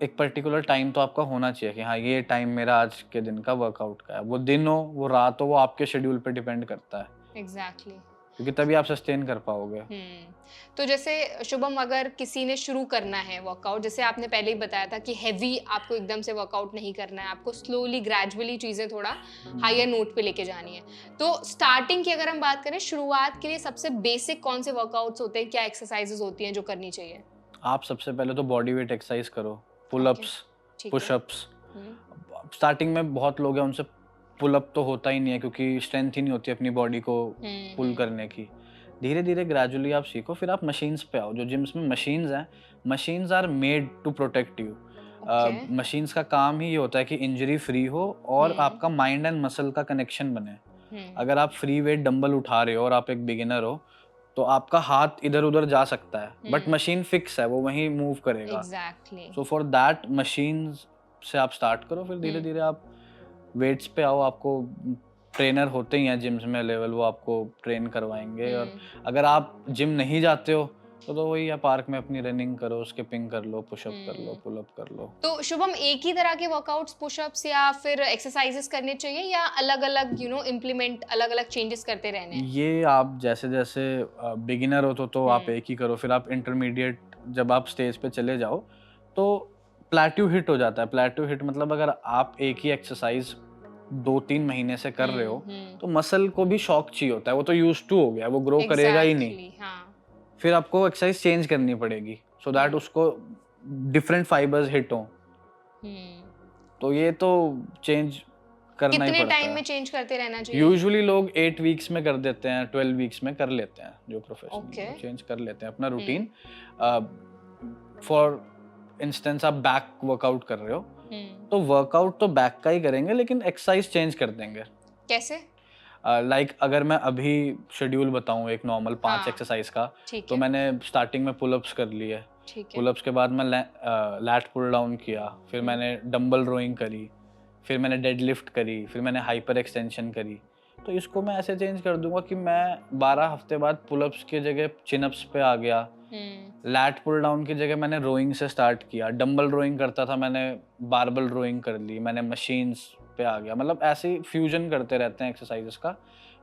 एक पर्टिकुलर टाइम तो आपका होना चाहिए कि हाँ, ये टाइम मेरा आज के दिन का वर्कआउट का है। वो दिन हो, वो रात हो, वो आपके शेड्यूल पे डिपेंड करता है, एग्जैक्टली क्योंकि तभी आप सस्टेन कर पाओगे। तो जैसे शुभम अगर किसी ने शुरू करना है वर्कआउट, जैसे आपने पहले ही बताया था कि हैवी आपको एकदम से वर्कआउट नहीं करना है, आपको स्लोली ग्रेजुअली चीज़ें थोड़ा हायर नोट पे लेके जानी है, तो स्टार्टिंग की अगर हम बात करें, शुरुआत के लिए सबसे बेसिक कौन से वर्कआउट्स होते हैं, क्या एक्सरसाइजेज होती हैं जो करनी चाहिए? आप सबसे पहले तो बॉडी वेट एक्सरसाइज करो, पुल ओके अप्स, ठीक है पुश अप्स। हम्म स्टार्टिंग में बहुत लोग हैं, उनसे पुल अप तो होता ही नहीं है, क्योंकि स्ट्रेंथ ही नहीं होती अपनी बॉडी को पुल हम्म करने की। धीरे धीरे ग्रेजुअली आप सीखो, फिर आप मशीन्स पे आओ। जो जिम्स में मशीन्स हैं, machines are made to protect you. Okay machines का काम ही ये होता है कि इंजरी फ्री हो और हम्म आपका माइंड एंड मसल का कनेक्शन बने। हम्म अगर आप फ्री वेट डंबल उठा रहे हो और आप एक बिगिनर हो, तो आपका हाथ इधर उधर जा सकता है, बट हम्म मशीन फिक्स है, वो वहीं मूव करेगा। Exactly so for that machines से आप स्टार्ट करो, फिर धीरे हम्म धीरे आप वेट्स पे आओ। आपको ट्रेनर होते ही हैं जिम्स में लेवल, वो आपको ट्रेन करवाएंगे। और अगर आप जिम नहीं जाते हो तो वही है, पार्क में अपनी रनिंग करो, स्किपिंग कर लो, पुशअप कर लो, हम्म पुल अप कर लो। तो शुभम एक ही तरह के वर्कआउट्स पुशअप्स या फिर एक्सरसाइजेस करने चाहिए या अलग अलग इम्प्लीमेंट अलग अलग चेंजेस करते रहने हैं? ये आप जैसे जैसे बिगिनर हो तो आप हम्म एक ही करो, फिर आप इंटरमीडिएट जब आप स्टेज पे चले जाओ तो प्लेट्यू हिट हो जाता है। प्लेट्यू हिट मतलब अगर आप एक ही एक्सरसाइज 2-3 महीने से कर रहे हो तो मसल को भी शॉक चाहिए होता है, वो तो यूज्ड टू हो गया, वो ग्रो करेगा ही नहीं। एग्जैक्टली हाँ। फिर आपको एक्सरसाइज चेंज करनी पड़ेगी सो दैट उसको डिफरेंट फाइबर्स हिट हो। हम्म। तो ये तो चेंज करना ही कितने पड़ता टाइम है। में चेंज करते रहना चाहिए? यूजुअली लोग 8 वीक्स में कर देते हैं, 12 वीक्स में कर लेते हैं, जो प्रोफेशनल ओके। चेंज कर लेते हैं अपना रूटीन। फॉर इंस्टेंस आप बैक वर्कआउट कर रहे हो तो वर्कआउट तो बैक का ही करेंगे लेकिन एक्सरसाइज चेंज कर देंगे। कैसे? लाइक अगर मैं अभी शेड्यूल बताऊं एक नॉर्मल 5 हाँ, एक्सरसाइज का, ठीक तो है। मैंने स्टार्टिंग में पुलअप्स कर लिए। ठीक है। पुलअप्स के बाद मैं लैट पुल डाउन किया, फिर मैंने डंबल रोइंग करी, फिर मैंने डेडलिफ्ट करी, फिर मैंने हाइपर एक्सटेंशन करी। तो इसको मैं ऐसे चेंज कर दूंगा कि मैं 12 हफ्ते बाद पुलअप्स की जगह चिनअप्स पे आ गया, लैट पुल डाउन की जगह मैंने रोइंग से स्टार्ट किया, डंबल रोइंग करता था मैंने बारबल रोइंग कर ली, मैंने मशीन्स पे आ गया। मतलब ऐसे ही फ्यूजन करते रहते हैं एक्सरसाइजेस का।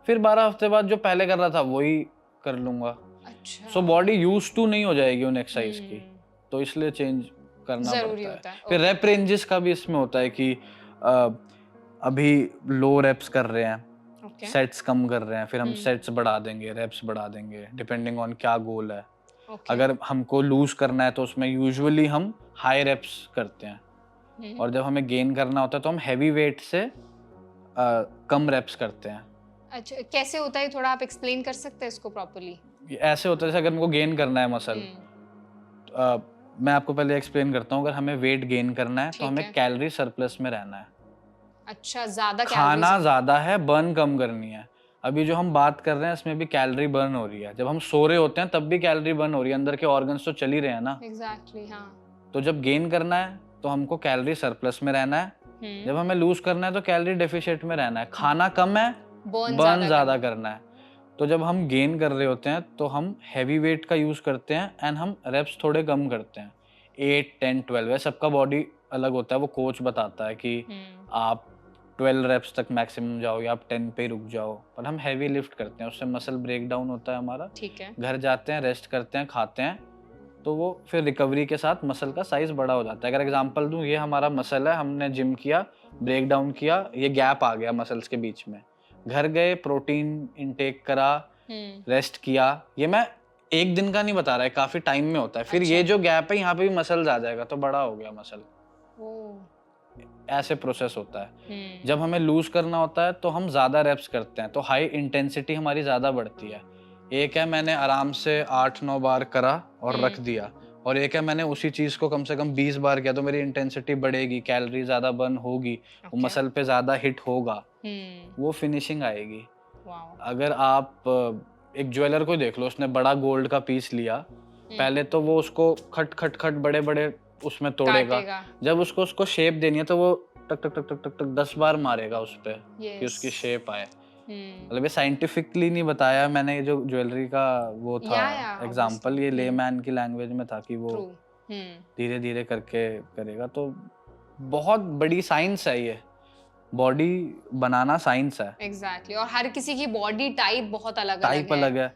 फिर 12 हफ्ते बाद जो पहले कर रहा था वही कर लूंगा। अच्छा। सो बॉडी यूज टू नहीं हो जाएगी उन एक्सरसाइज की, तो इसलिए चेंज करना जरूरी पड़ता होता है। है। फिर ओके। रेप रेंजेस का भी इसमें होता है कि अ, अभी लो रेप्स कर रहे हैं, ओके। सेट्स कम कर रहे हैं, फिर हम सेट्स बढ़ा देंगे, रेप्स बढ़ा देंगे, डिपेंडिंग ऑन क्या गोल है। ओके। अगर हमको लूज करना है तो उसमें यूजुअली हम हाई रेप्स करते हैं, और जब हमें गेन करना होता है तो हम हैवी वेट से कम रेप्स करते हैं। अच्छा, कैसे होता है थोड़ा आप एक्सप्लेन कर सकते हैं इसको प्रॉपर्ली? ये ऐसे होता है जैसे अगर हमको गेन करना है मसल, मैं आपको पहले एक्सप्लेन करता हूँ। अगर हमें वेट गेन करना है तो ठीक हमें है। कैलोरी सरप्लस में रहना है। अच्छा, ज्यादा खाना कैलोरीज। ज्यादा है, बर्न कम करनी है। अभी जो हम बात कर रहे हैं इसमें भी कैलोरी बर्न हो रही है, जब हम सो रहे होते हैं तब भी कैलोरी बर्न हो रही है, अंदर के ऑर्गन्स तो चल ही रहे हैं ना। एग्जैक्टली हाँ। तो जब गेन करना है तो हमको कैलोरी सरप्लस में रहना है, जब हमें लूज करना है तो कैलोरी डेफिशिएट में रहना है। खाना कम है, बर्न ज्यादा करना है। तो जब हम गेन कर रहे होते हैं तो हम हैवी वेट का यूज करते हैं एंड हम रेप्स थोड़े कम करते हैं, 8, 10, 12 है। सबका बॉडी अलग होता है, वो कोच बताता है कि आप 12 रेप्स तक मैक्सिमम जाओ या आप 10 पे रुक जाओ, पर हम हैवी लिफ्ट करते हैं, उससे मसल ब्रेक डाउन होता है हमारा। ठीक है। घर जाते हैं, रेस्ट करते हैं, खाते हैं, तो वो फिर रिकवरी के साथ मसल का साइज बड़ा हो जाता है। अगर एग्जांपल दूं, ये हमारा मसल है, हमने जिम किया, ब्रेक डाउन किया, ये गैप आ गया मसल्स के बीच में, घर गए, प्रोटीन इनटेक करा, रेस्ट किया। ये मैं एक दिन का नहीं बता रहा है, काफी टाइम में होता है। फिर ये जो गैप है यहाँ पे भी मसल्स आ जाएगा, तो बड़ा हो गया मसल। ऐसे प्रोसेस होता है। जब हमें लूज करना होता है तो हम ज्यादा रेप्स करते हैं, तो हाई इंटेंसिटी हमारी ज्यादा बढ़ती है। एक है मैंने आराम से 8-9 बार करा और रख दिया, और एक है मैंने उसी चीज को कम से कम 20 बार किया, तो मेरी इंटेंसिटी बढ़ेगी, कैलोरी ज्यादा बर्न होगी, वो मसल पे ज्यादा हिट होगा, वो फिनिशिंग आएगी। अगर आप एक ज्वेलर को देख लो, उसने बड़ा गोल्ड का पीस लिया, पहले तो वो उसको खट खट खट बड़े बड़े उसमें तोड़ेगा, जब उसको शेप देनी है तो वो टक टक टक टक टक टक 10 बार मारेगा उस पे कि उसकी शेप आए। मतलब ये साइंटिफिकली नहीं बताया मैंने, ये जो ज्वेलरी का वो था एग्जांपल, ये लेमैन की लैंग्वेज में था कि वो धीरे धीरे करके करेगा। तो बहुत बड़ी साइंस है ये, बॉडी बनाना साइंस है। एग्जैक्टली। और हर किसी की बॉडी टाइप बहुत अलग अलग है।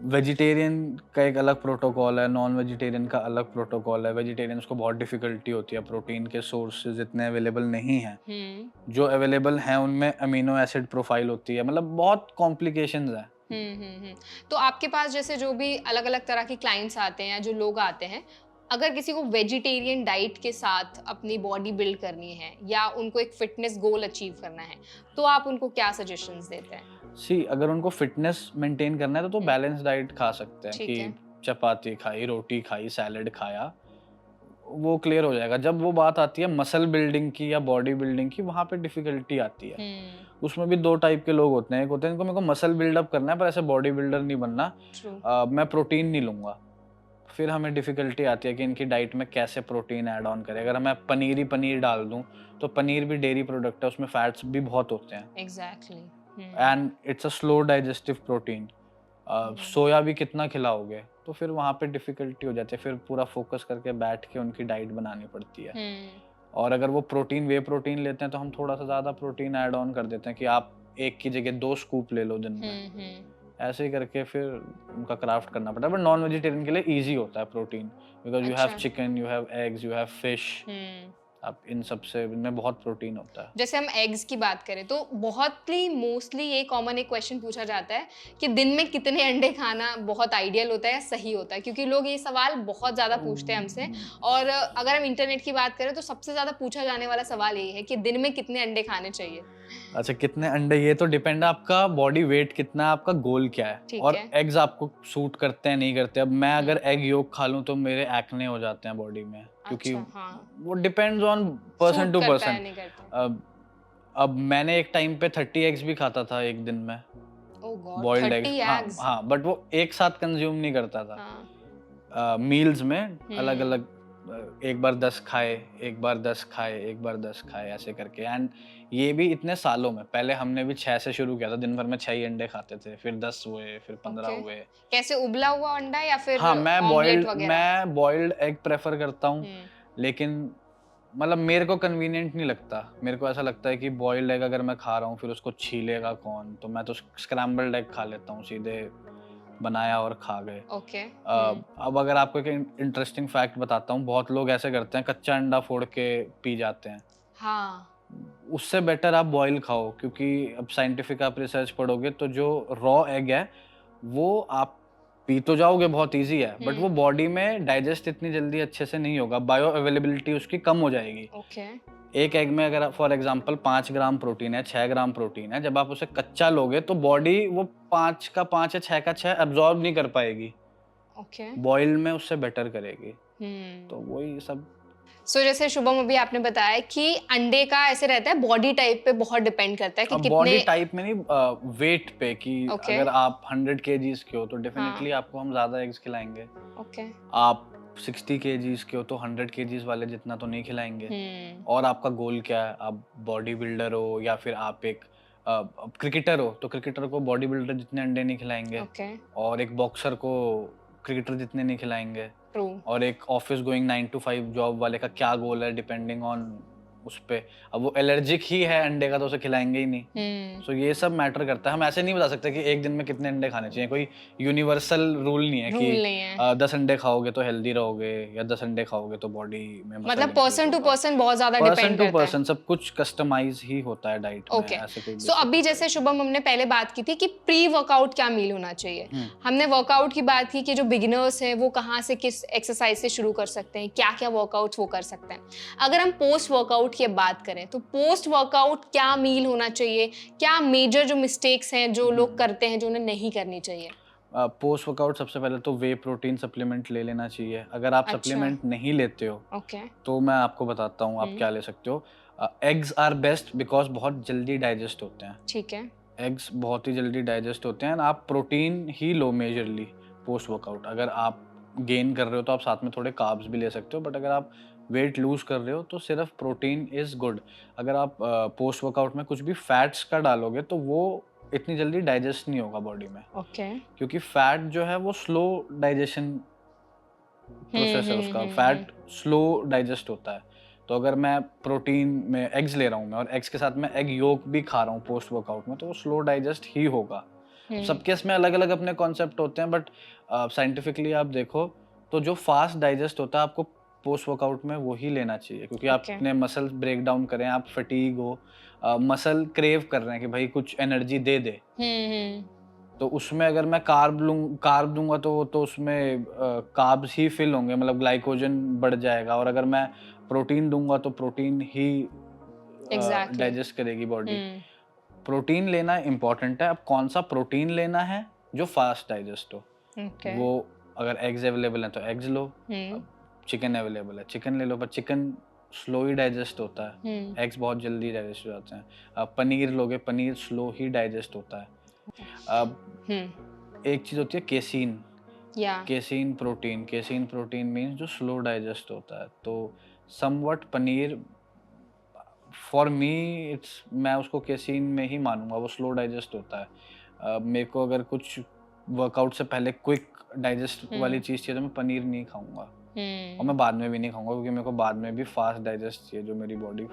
वेजिटेरियन का एक अलग प्रोटोकॉल है, नॉन वेजिटेरियन का अलग प्रोटोकॉल है। वेजिटेरियंस को बहुत डिफिकल्टी होती है, प्रोटीन के सोर्सेज इतने अवेलेबल नहीं हैं, जो अवेलेबल हैं उनमें अमीनो एसिड प्रोफाइल होती है, मतलब बहुत कॉम्प्लिकेशंस हैं। तो आपके पास जैसे जो भी अलग अलग तरह के क्लाइंट्स आते हैं या जो लोग आते हैं, अगर किसी को वेजिटेरियन डाइट के साथ अपनी बॉडी बिल्ड करनी है या उनको एक फिटनेस गोल अचीव करना है, तो आप उनको क्या सजेशंस देते हैं? अगर उनको फिटनेस मेंटेन करना है तो बैलेंस डाइट खा सकते हैं कि चपाती खाई, रोटी खाई, सैलेड खाया, वो क्लियर हो जाएगा। जब वो बात आती है मसल बिल्डिंग की या बॉडी बिल्डिंग की, वहाँ पे डिफिकल्टी आती है। उसमें भी 2 टाइप के लोग होते हैं, एक होते हैं इनको मेरे को मसल बिल्डअप करना है पर ऐसे बॉडी बिल्डर नहीं बनना, मैं प्रोटीन नहीं लूंगा। फिर हमें डिफिकल्टी आती है कि इनकी डाइट में कैसे प्रोटीन ऐड ऑन करें। अगर मैं पनीर ही पनीर डाल दूं, तो पनीर भी डेयरी प्रोडक्ट है, उसमें फैट्स भी बहुत होते हैं। Exactly. And it's a slow digestive protein. Soya भी कितना खिलाओगे, तो फिर वहाँ पे डिफिकल्टी हो जाती है। फिर पूरा फोकस करके बैठ के उनकी डाइट बनानी पड़ती है। और अगर वो प्रोटीन वे प्रोटीन लेते हैं तो हम थोड़ा सा ज़्यादा प्रोटीन ऐड ऑन कर देते हैं कि आप एक की जगह 2 स्कूप ले लो दिन में। ऐसे ही करके फिर उनका क्राफ्ट करना पड़ता है। बट नॉन वेजिटेरियन के लिए ईजी होता है protein, because you have chicken, you have eggs, you have fish, आप इन सब से, इनमें बहुत प्रोटीन होता है। जैसे हम एग्स की बात करें तो बहुत ही मोस्टली ये कॉमन एक क्वेश्चन पूछा जाता है कि दिन में कितने अंडे खाना बहुत आइडियल होता है या सही होता है, क्योंकि लोग ये सवाल बहुत ज़्यादा पूछते हैं हमसे। और अगर हम इंटरनेट की बात करें तो सबसे ज़्यादा पूछा जाने वाला सवाल यही है कि दिन में कितने अंडे खाने चाहिए। अच्छा, कितने अंडे, ये तो डिपेंड है आपका बॉडी वेट कितना है, आपका गोल क्या है, ठीक और है। एग्स आपको सूट करते हैं नहीं करते। अब मैं अगर एग योक खा लूं तो मेरे एक्ने हो जाते हैं बॉडी में, क्योंकि अच्छा, हाँ। वो depends on person suit to करता पर्सन। है, नहीं करता। अब अब मैंने एक टाइम पे 30 एग्स भी खाता था एक दिन में, ओह गॉड, बॉइल्ड 30 एग्स। हाँ एग्स। हाँ, बट वो एक साथ कंज्यूम नहीं करता था, हाँ। मील्स में अलग हम्म। अलग। एक बार 10 खाए, एक बार 10 खाए, एक बार 10 खाए, ऐसे करके। एंड ये भी इतने सालों में, पहले हमने भी 6 से शुरू किया था, दिन भर में 6 ही अंडे खाते थे, फिर 10 हुए, फिर 15 ओके। हुए। कैसे, उबला हुआ अंडा या फिर हाँ, ऑमलेट वगैरह? मैं बॉइल्ड एग प्रेफर करता हूँ, हम्म। लेकिन मतलब मेरे को कन्वीनियंट नहीं लगता। मेरे को ऐसा लगता है कि बॉइल्ड एग अगर मैं खा रहा हूँ फिर उसको छीलेगा कौन, तो मैं तो स्क्रैम्बल्ड एग खा लेता हूँ, सीधे बनाया और खा गए। ओके। अब अगर आपको एक इंटरेस्टिंग फैक्ट बताता हूँ, बहुत लोग ऐसे करते हैं, कच्चा अंडा फोड़ के पी जाते हैं। हाँ। उससे बेटर आप बॉईल खाओ, क्योंकि अब साइंटिफिक आप रिसर्च पढ़ोगे तो जो रॉ एग है वो आप पी तो जाओगे, बहुत इजी है, बट वो बॉडी में डाइजेस्ट इतनी जल्दी अच्छे से नहीं होगा, बायो अवेलेबिलिटी उसकी कम हो जाएगी। ओके। एक एग में अगर फॉर एग्जांपल 5 ग्राम प्रोटीन है, 6 ग्राम प्रोटीन है, जब आप उसे कच्चा लोगे तो बॉडी वो 5 का 5 या 6 का 6 एब्जॉर्ब नहीं कर पाएगी, ओके। बॉइल्ड में उससे बेटर करेगी। तो हम्म। वही सब। सो जैसे शुभम अभी आपने बताया कि अंडे का ऐसे रहता है, बॉडी टाइप पे बहुत डिपेंड करता है कि अब कितने। बॉडी टाइप में नहीं, वेट पे, कि ओके। अगर आप 100 केजीज के हो तो डेफिनेटली हाँ। आपको हम ज्यादा एग्स खिलाएंगे। ओके। आप 60 केजीज के हो तो 100 केजीज वाले जितना तो नहीं खिलाएंगे। और आपका गोल क्या है, आप बॉडी बिल्डर हो या फिर आप एक क्रिकेटर हो, तो क्रिकेटर को बॉडी बिल्डर जितने अंडे नहीं खिलाएंगे, ओके। और एक बॉक्सर को क्रिकेटर जितने नहीं खिलाएंगे। ट्रू। और एक ऑफिस गोइंग 9 to 5 जॉब वाले का क्या गोल है, डिपेंडिंग ऑन उस पे। अब वो एलर्जिक ही है अंडे का तो उसे खिलाएंगे ही नहीं। सो ये सब मैटर करता है। हम ऐसे नहीं बता सकते कि एक दिन में कितने अंडे खाने चाहिए, कोई यूनिवर्सल रूल नहीं है रूल कि नहीं है। 10 अंडे खाओगे तो हेल्दी रहोगे, या 10 अंडे खाओगे तो बॉडी में मसल मतलब पर्सन टू पर्सन बहुत ज्यादा डिपेंड करता है। पर्सन सब कुछ कस्टमाइज ही होता है डाइट में, ओके। ऐसे कोई सो अभी जैसे शुभम हमने पहले बात की थी कि प्री वर्कआउट क्या मील होना चाहिए, हमने वर्कआउट की बात की कि जो बिगिनर्स हैं वो कहाँ से किस एक्सरसाइज से शुरू कर सकते हैं, क्या क्या वर्कआउट्स वो कर सकते हैं। अगर हम पोस्ट वर्कआउट की बात करें तो पोस्ट वर्कआउट क्या मील होना चाहिए, क्या मेजर जो मिस्टेक्स हैं जो लोग करते हैं जो उन्हें नहीं करनी चाहिए? पोस्ट वर्कआउट सबसे पहले तो वे प्रोटीन सप्लीमेंट ले लेना चाहिए। अगर आप अच्छा। सप्लीमेंट नहीं लेते हो ओके। तो मैं आपको बताता हूँ आप क्या ले सकते हो। एग्स आर बेस्ट बिकॉज बहुत जल्दी डाइजेस्ट होते हैं। ठीक है। एग्स बहुत ही जल्दी डाइजेस्ट होते हैं। आप प्रोटीन ही लो मेजरली पोस्ट वर्कआउट। अगर आप गेन कर रहे हो तो आप साथ में थोड़े कार्ब्स भी ले सकते हो, बट अगर आप वेट लूज कर रहे हो तो सिर्फ प्रोटीन इज गुड। अगर आप पोस्ट वर्कआउट में कुछ भी फैट्स का डालोगे तो वो इतनी जल्दी डाइजेस्ट नहीं होगा बॉडी में, ओके। क्योंकि फैट जो है वो स्लो डाइजेशन प्रोसेस है उसका। फैट स्लो डाइजेस्ट होता है। तो अगर मैं प्रोटीन में एग्स ले रहा हूँ मैं, और एग्स के साथ मैं एग योक भी खा रहा हूँ पोस्ट वर्कआउट में, तो वो स्लो डाइजेस्ट ही होगा। सबके इसमें अलग अलग अपने कॉन्सेप्ट होते हैं, बट साइंटिफिकली आप देखो तो जो फास्ट डाइजेस्ट होता है आपको पोस्ट वर्कआउट में वो ही लेना चाहिए, क्योंकि आप Okay. अपने मसल्स ब्रेक डाउन करें, आप फटीग हो, मसल क्रेव कर रहे हैं कि भाई कुछ एनर्जी दे दे, तो उसमें अगर मैं कार्ब दूंगा तो उसमें कार्ब्स ही फिल होंगे, मतलब ग्लाइकोजन बढ़ जाएगा। और अगर मैं प्रोटीन दूंगा तो प्रोटीन ही Exactly. डाइजेस्ट करेगी बॉडी। प्रोटीन लेना इम्पोर्टेंट है। अब कौन सा प्रोटीन लेना है जो फास्ट डाइजेस्ट हो, Okay. वो अगर एग्स अवेलेबल हैं तो एग्स लो। अब चिकन अवेलेबल है, चिकन ले लो, पर चिकन स्लो ही डाइजेस्ट होता है। एग्स बहुत जल्दी डाइजेस्ट हो जाते हैं। अब पनीर लोगे, पनीर स्लो ही डाइजेस्ट होता है। अब एक चीज होती है केसीन। केसीन प्रोटीन मीन्स जो स्लो डाइजेस्ट होता है। तो somewhat paneer for me it's, मैं उसको केसीन में ही मानूंगा, वो स्लो डाइजेस्ट होता है। मेरे को अगर कुछ वर्कआउट से पहले क्विक डाइजेस्ट वाली चीज़ चाहिए तो मैं पनीर नहीं खाऊंगा, और मैं बाद में भी नहीं खाऊंगा, क्योंकि मेरे को बाद में भी फास्ट डाइजेस्ट चाहिए, जो मेरी बॉडी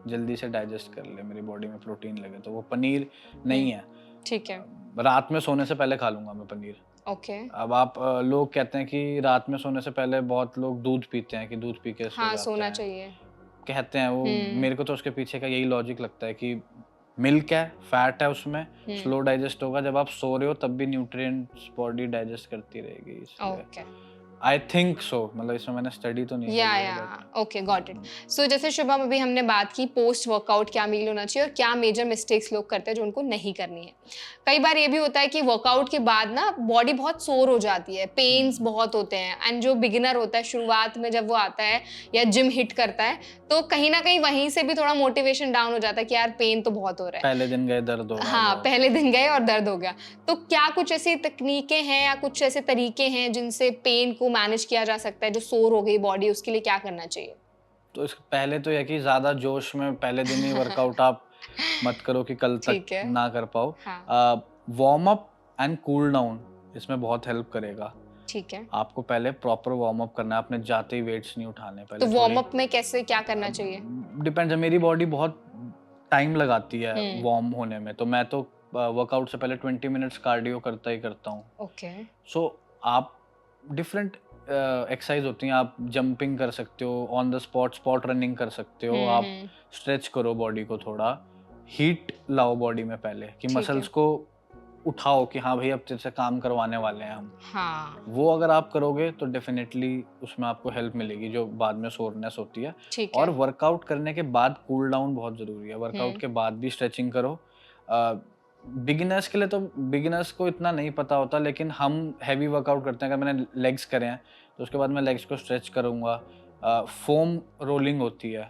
जल्दी से डाइजेस्ट कर ले, मेरी बॉडी में प्रोटीन लगे, तो वो पनीर नहीं है। ठीक है। रात में सोने से पहले खा लूंगा मैं पनीर। ओके। अब आप लोग कहते हैं कि रात में सोने से पहले बहुत लोग दूध पीते हैं कि दूध पी के हाँ, सोना चाहिए। कहते हैं वो, हम्म। मेरे को तो उसके पीछे का यही लॉजिक लगता है कि मिल्क है, फैट है उसमें, स्लो डाइजेस्ट होगा, जब आप सो रहे हो तब भी न्यूट्रिएंट्स बॉडी डाइजेस्ट करती रहेगी, इसलिए ओके। आई थिंक सो, मतलब इसमें मैंने स्टडी तो नहीं या करी है या बट ओके, गॉट इट। सो जैसे शुभम, अभी हमने बात की पोस्ट वर्कआउट क्या मील होना चाहिए और क्या मेजर मिस्टेक्स लोग करते हैं जो उनको नहीं करनी है। कई बार ये भी होता है कि वर्कआउट के बाद ना बॉडी बहुत सोर हो जाती है, पेन्स बहुत होते हैं, एंड जो बिगिनर होता है शुरुआत में जब वो आता है या जिम हिट करता है, तो कहीं ना कहीं वहीं से भी थोड़ा मोटिवेशन डाउन हो जाता है कि यार पेन तो बहुत हो रहा है। पहले दिन गए दर्द हो रहा है हाँ, बहुत। पहले दिन गए और दर्द हो गया। तो क्या कुछ ऐसी तकनीकें हैं या कुछ ऐसे तरीके हैं जिनसे पेन को मैनेज किया जा सकता है, जो सोर हो गई बॉडी उसके लिए क्या करना चाहिए? तो इस पहले तो यह कि ज़्यादा जोश में पहले दिन ही वर्कआउट आप मत करो कि कल तक ठीक है। ना कर पाओ। हाँ, warm up and cool down इसमें बहुत हेल्प करेगा। ठीक है। आपको पहले प्रॉपर वार्म अप करना है, अपने जाते ही वेट्स नहीं उठाने, तो पहले वार्म थोड़ी अप में कैसे क्या करना चाहिए? डिपेंड्स है, मेरी बॉडी बहुत टाइम लगाती है हुँ, वार्म होने में, तो मैं तो वर्कआउट से पहले 20 मिनट्स कार्डियो करता ही करता हूँ। ओके। सो आप डिफरेंट एक्सरसाइज होती हैं, आप जंपिंग कर सकते हो, on the spot spot running कर सकते हो, हुँ, आप हुँ, स्ट्रेच करो बॉडी को, थोड़ा हीट लाओ बॉडी में पहले कि ठीक है। मसल्स को उठाओ कि हाँ भाई अब तेरे से काम करवाने वाले हैं हम। हाँ, वो अगर आप करोगे तो डेफिनेटली उसमें आपको हेल्प मिलेगी जो बाद में सोरनेस होती है। ठीक और है। वर्कआउट करने के बाद कूल डाउन बहुत ज़रूरी है, वर्कआउट हुँ, के बाद भी स्ट्रेचिंग करो। बिगिनर्स के लिए तो, बिगिनर्स को इतना नहीं पता होता, लेकिन हम हैवी वर्कआउट करते हैं, अगर मैंने लेग्स करे हैं तो उसके बाद मैं लेग्स को स्ट्रेच करूँगा। फोम रोलिंग होती है,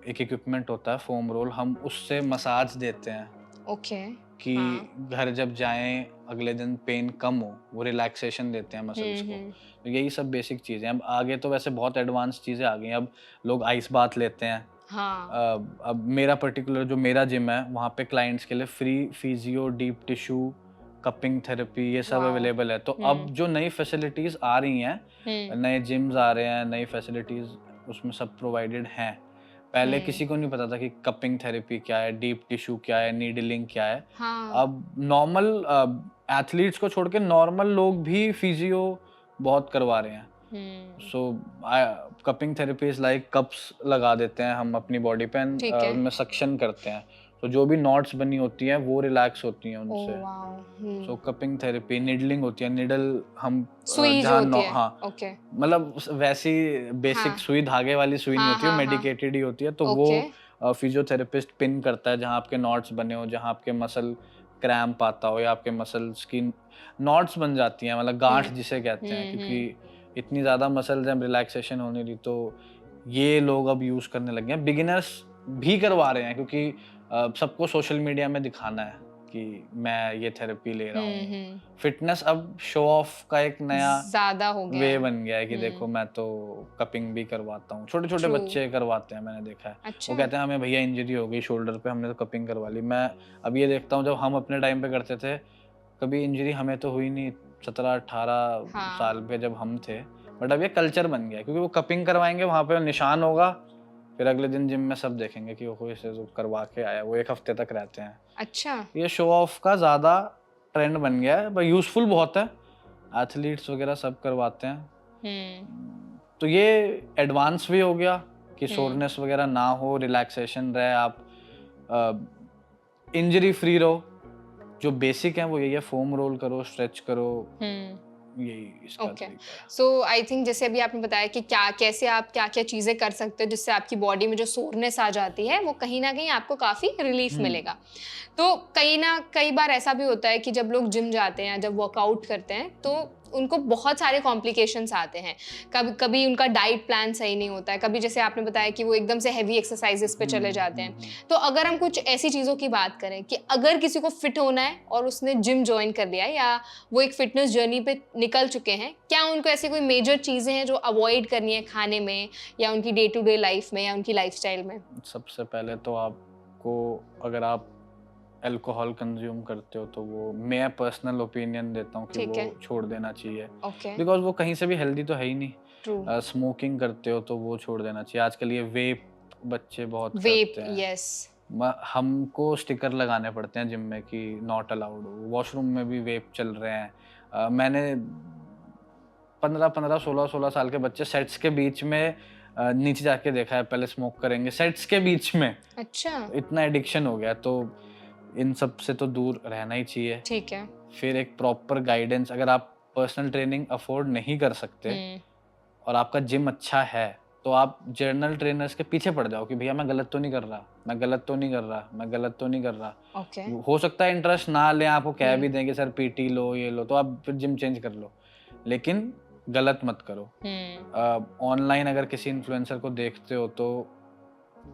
एक इक्विपमेंट होता है फोम रोल, हम उससे मसाज देते हैं ओके। कि हाँ। घर जब जाएं अगले दिन पेन कम हो, वो रिलैक्सेशन देते हैं मसल्स हुँ, को। हुँ, तो यही सब बेसिक चीज़ें हैं। अब आगे तो वैसे बहुत एडवांस चीज़ें आ गई हैं, अब लोग आइस बाथ लेते हैं। हाँ। अब मेरा पर्टिकुलर जो मेरा जिम है वहाँ पे क्लाइंट्स के लिए free physio, deep tissue, cupping therapy, ये सब वॉव! अवेलेबल है। तो अब हुँ, जो नई फैसिलिटीज़ आ रही हैं, हुँ, नए जिम्स आ रहे हैं, नई फैसिलिटीज़ उसमें सब प्रोवाइडेड हैं। पहले हुँ। किसी को नहीं पता था कि कपिंग थेरेपी क्या है, डीप टिश्यू क्या है, नीडलिंग क्या है। हाँ। अब नॉर्मल एथलीट्स को छोड़ के नॉर्मल लोग भी फिजियो बहुत करवा रहे हैं। हुँ, so cupping therapy is like cups लगा देते हैं हम अपनी बॉडी पे एंड ठीक है। उनमें सक्शन करते हैं, तो जो भी नॉट्स बनी होती हैं वो रिलैक्स होती हैं ओह उनसे। वाओ! सो हुँ। कपिंग थेरेपी, निडलिंग होती है, निडल हम सुई जो जहाँ होती है। हाँ, ओके। मतलब वैसी बेसिक हाँ। सुई, धागे वाली सुई नहीं हाँ, होती है, हाँ, हाँ। मेडिकेटेड ही होती है, तो वो ओके। फिजियोथेरेपिस्ट पिन करता है जहाँ आपके नॉट्स बने हो, जहाँ आपके मसल क्रैम्प आता हो या आपके मसल्स की नॉट्स बन जाती हैं, मतलब हुँ, गांठ जिसे कहते हैं, हुँ, क्योंकि हुँ। इतनी ज़्यादा मसल जब रिलैक्सेशन होने लगी तो ये लोग अब यूज़ करने लगे हैं। बिगिनर्स भी करवा रहे हैं क्योंकि सबको सोशल मीडिया में दिखाना है कि मैं ये थेरेपी ले रहा हुँ, हूँ। हुँ। फिटनेस अब शो ऑफ का एक नया ज़्यादा हो गया वे है। बन गया है कि देखो हुँ, मैं तो कपिंग भी करवाता हूँ। छोटे-छोटे ट्रू। बच्चे करवाते हैं, मैंने देखा है। वो अच्छा। कहते हैं हमें भैया इंजरी हो गई शोल्डर पे, हमने तो कपिंग करवा ली। मैं अब ये देखता हूँ जब हम अपने टाइम पे करते थे, कभी इंजरी हमें तो हुई नहीं, 17-18 हाँ। साल पे जब हम थे। बट अब ये कल्चर बन गया है क्योंकि वो कपिंग करवाएँगे, वहाँ पे निशान होगा, फिर अगले दिन जिम में सब देखेंगे कि ओहो इसे तो करवा के आया, वो 1 हफ्ते तक रहते हैं। अच्छा। ये शो ऑफ का ज़्यादा ट्रेंड बन गया है, पर यूज़फुल बहुत है। एथलीट्स वगैरह सब करवाते हैं। हुँ, तो ये एडवांस भी हो गया कि हुँ, सोरनेस वगैरह ना हो, रिलैक्सेशन रहे, आप इंजरी फ्री रहो। जो बेसिक है वो यही है, फोम रोल करो, स्ट्रेच करो, हुँ। यही इसका ओके। तरीका है। सो आई थिंक जैसे अभी आपने बताया कि क्या कैसे आप क्या-क्या चीज़ें कर सकते हो जिससे आपकी बॉडी में जो सोरनेस आ जाती है वो कहीं न कहीं आपको काफ़ी रिलीफ हुँ, मिलेगा। तो कई बार ऐसा भी होता है कि जब लोग जिम जाते हैं, जब वर्कआउट करते हैं तो उनको बहुत सारे कॉम्प्लिकेशंस आते हैं। कभी कभी उनका डाइट प्लान सही नहीं होता है, कभी जैसे आपने बताया कि वो एकदम से हेवी एक्सरसाइजेस पे चले जाते हैं। हुँ। तो अगर हम कुछ ऐसी चीज़ों की बात करें कि अगर किसी को फिट होना है और उसने जिम जॉइन कर लिया है या वो एक फिटनेस जर्नी पे निकल चुके हैं, क्या उनको ऐसी कोई मेजर चीज़ें हैं जो अवॉइड करनी है खाने में या उनकी डे टू डे लाइफ में या उनकी लाइफस्टाइल में? सबसे पहले तो आपको, अगर आप अल्कोहल कंज्यूम करते हो तो वो, मैं पर्सनल ओपिनियन देता हूँ कि ठीक वो है। छोड़ देना चाहिए, ओके। बिकॉज़ वो कहीं से भी हेल्दी तो है ही नहीं। ट्रू। स्मोकिंग करते हो तो वो छोड़ देना चाहिए। आजकल ये वेप बच्चे बहुत वेप, करते हैं। यस। हमको स्टिकर लगाने पड़ते हैं जिम में कि नॉट अलाउड। वॉशरूम में भी वेप चल रहे हैं। मैंने 15-15, 16-16 साल के बच्चे सेट्स के बीच में नीचे जाके देखा है, पहले स्मोक करेंगे सेट्स के बीच में, अच्छा, इतना एडिक्शन हो गया। तो इन सब से तो दूर रहना ही चाहिए। ठीक है। फिर एक प्रॉपर गाइडेंस, अगर आप पर्सनल ट्रेनिंग अफोर्ड नहीं कर सकते हुँ, और आपका जिम अच्छा है, तो आप जर्नल ट्रेनर्स के पीछे पड़ जाओ कि भैया मैं गलत तो नहीं कर रहा, मैं गलत तो नहीं कर रहा, मैं गलत तो नहीं कर रहा। ओके। हो सकता है इंटरेस्ट ना लें, आपको कह हुँ, भी देंगे सर पीटी लो, ये लो, तो आप फिर जिम चेंज कर लो, लेकिन गलत मत करो। हुँ, ऑनलाइन अगर किसी इन्फ्लुएंसर को देखते हो तो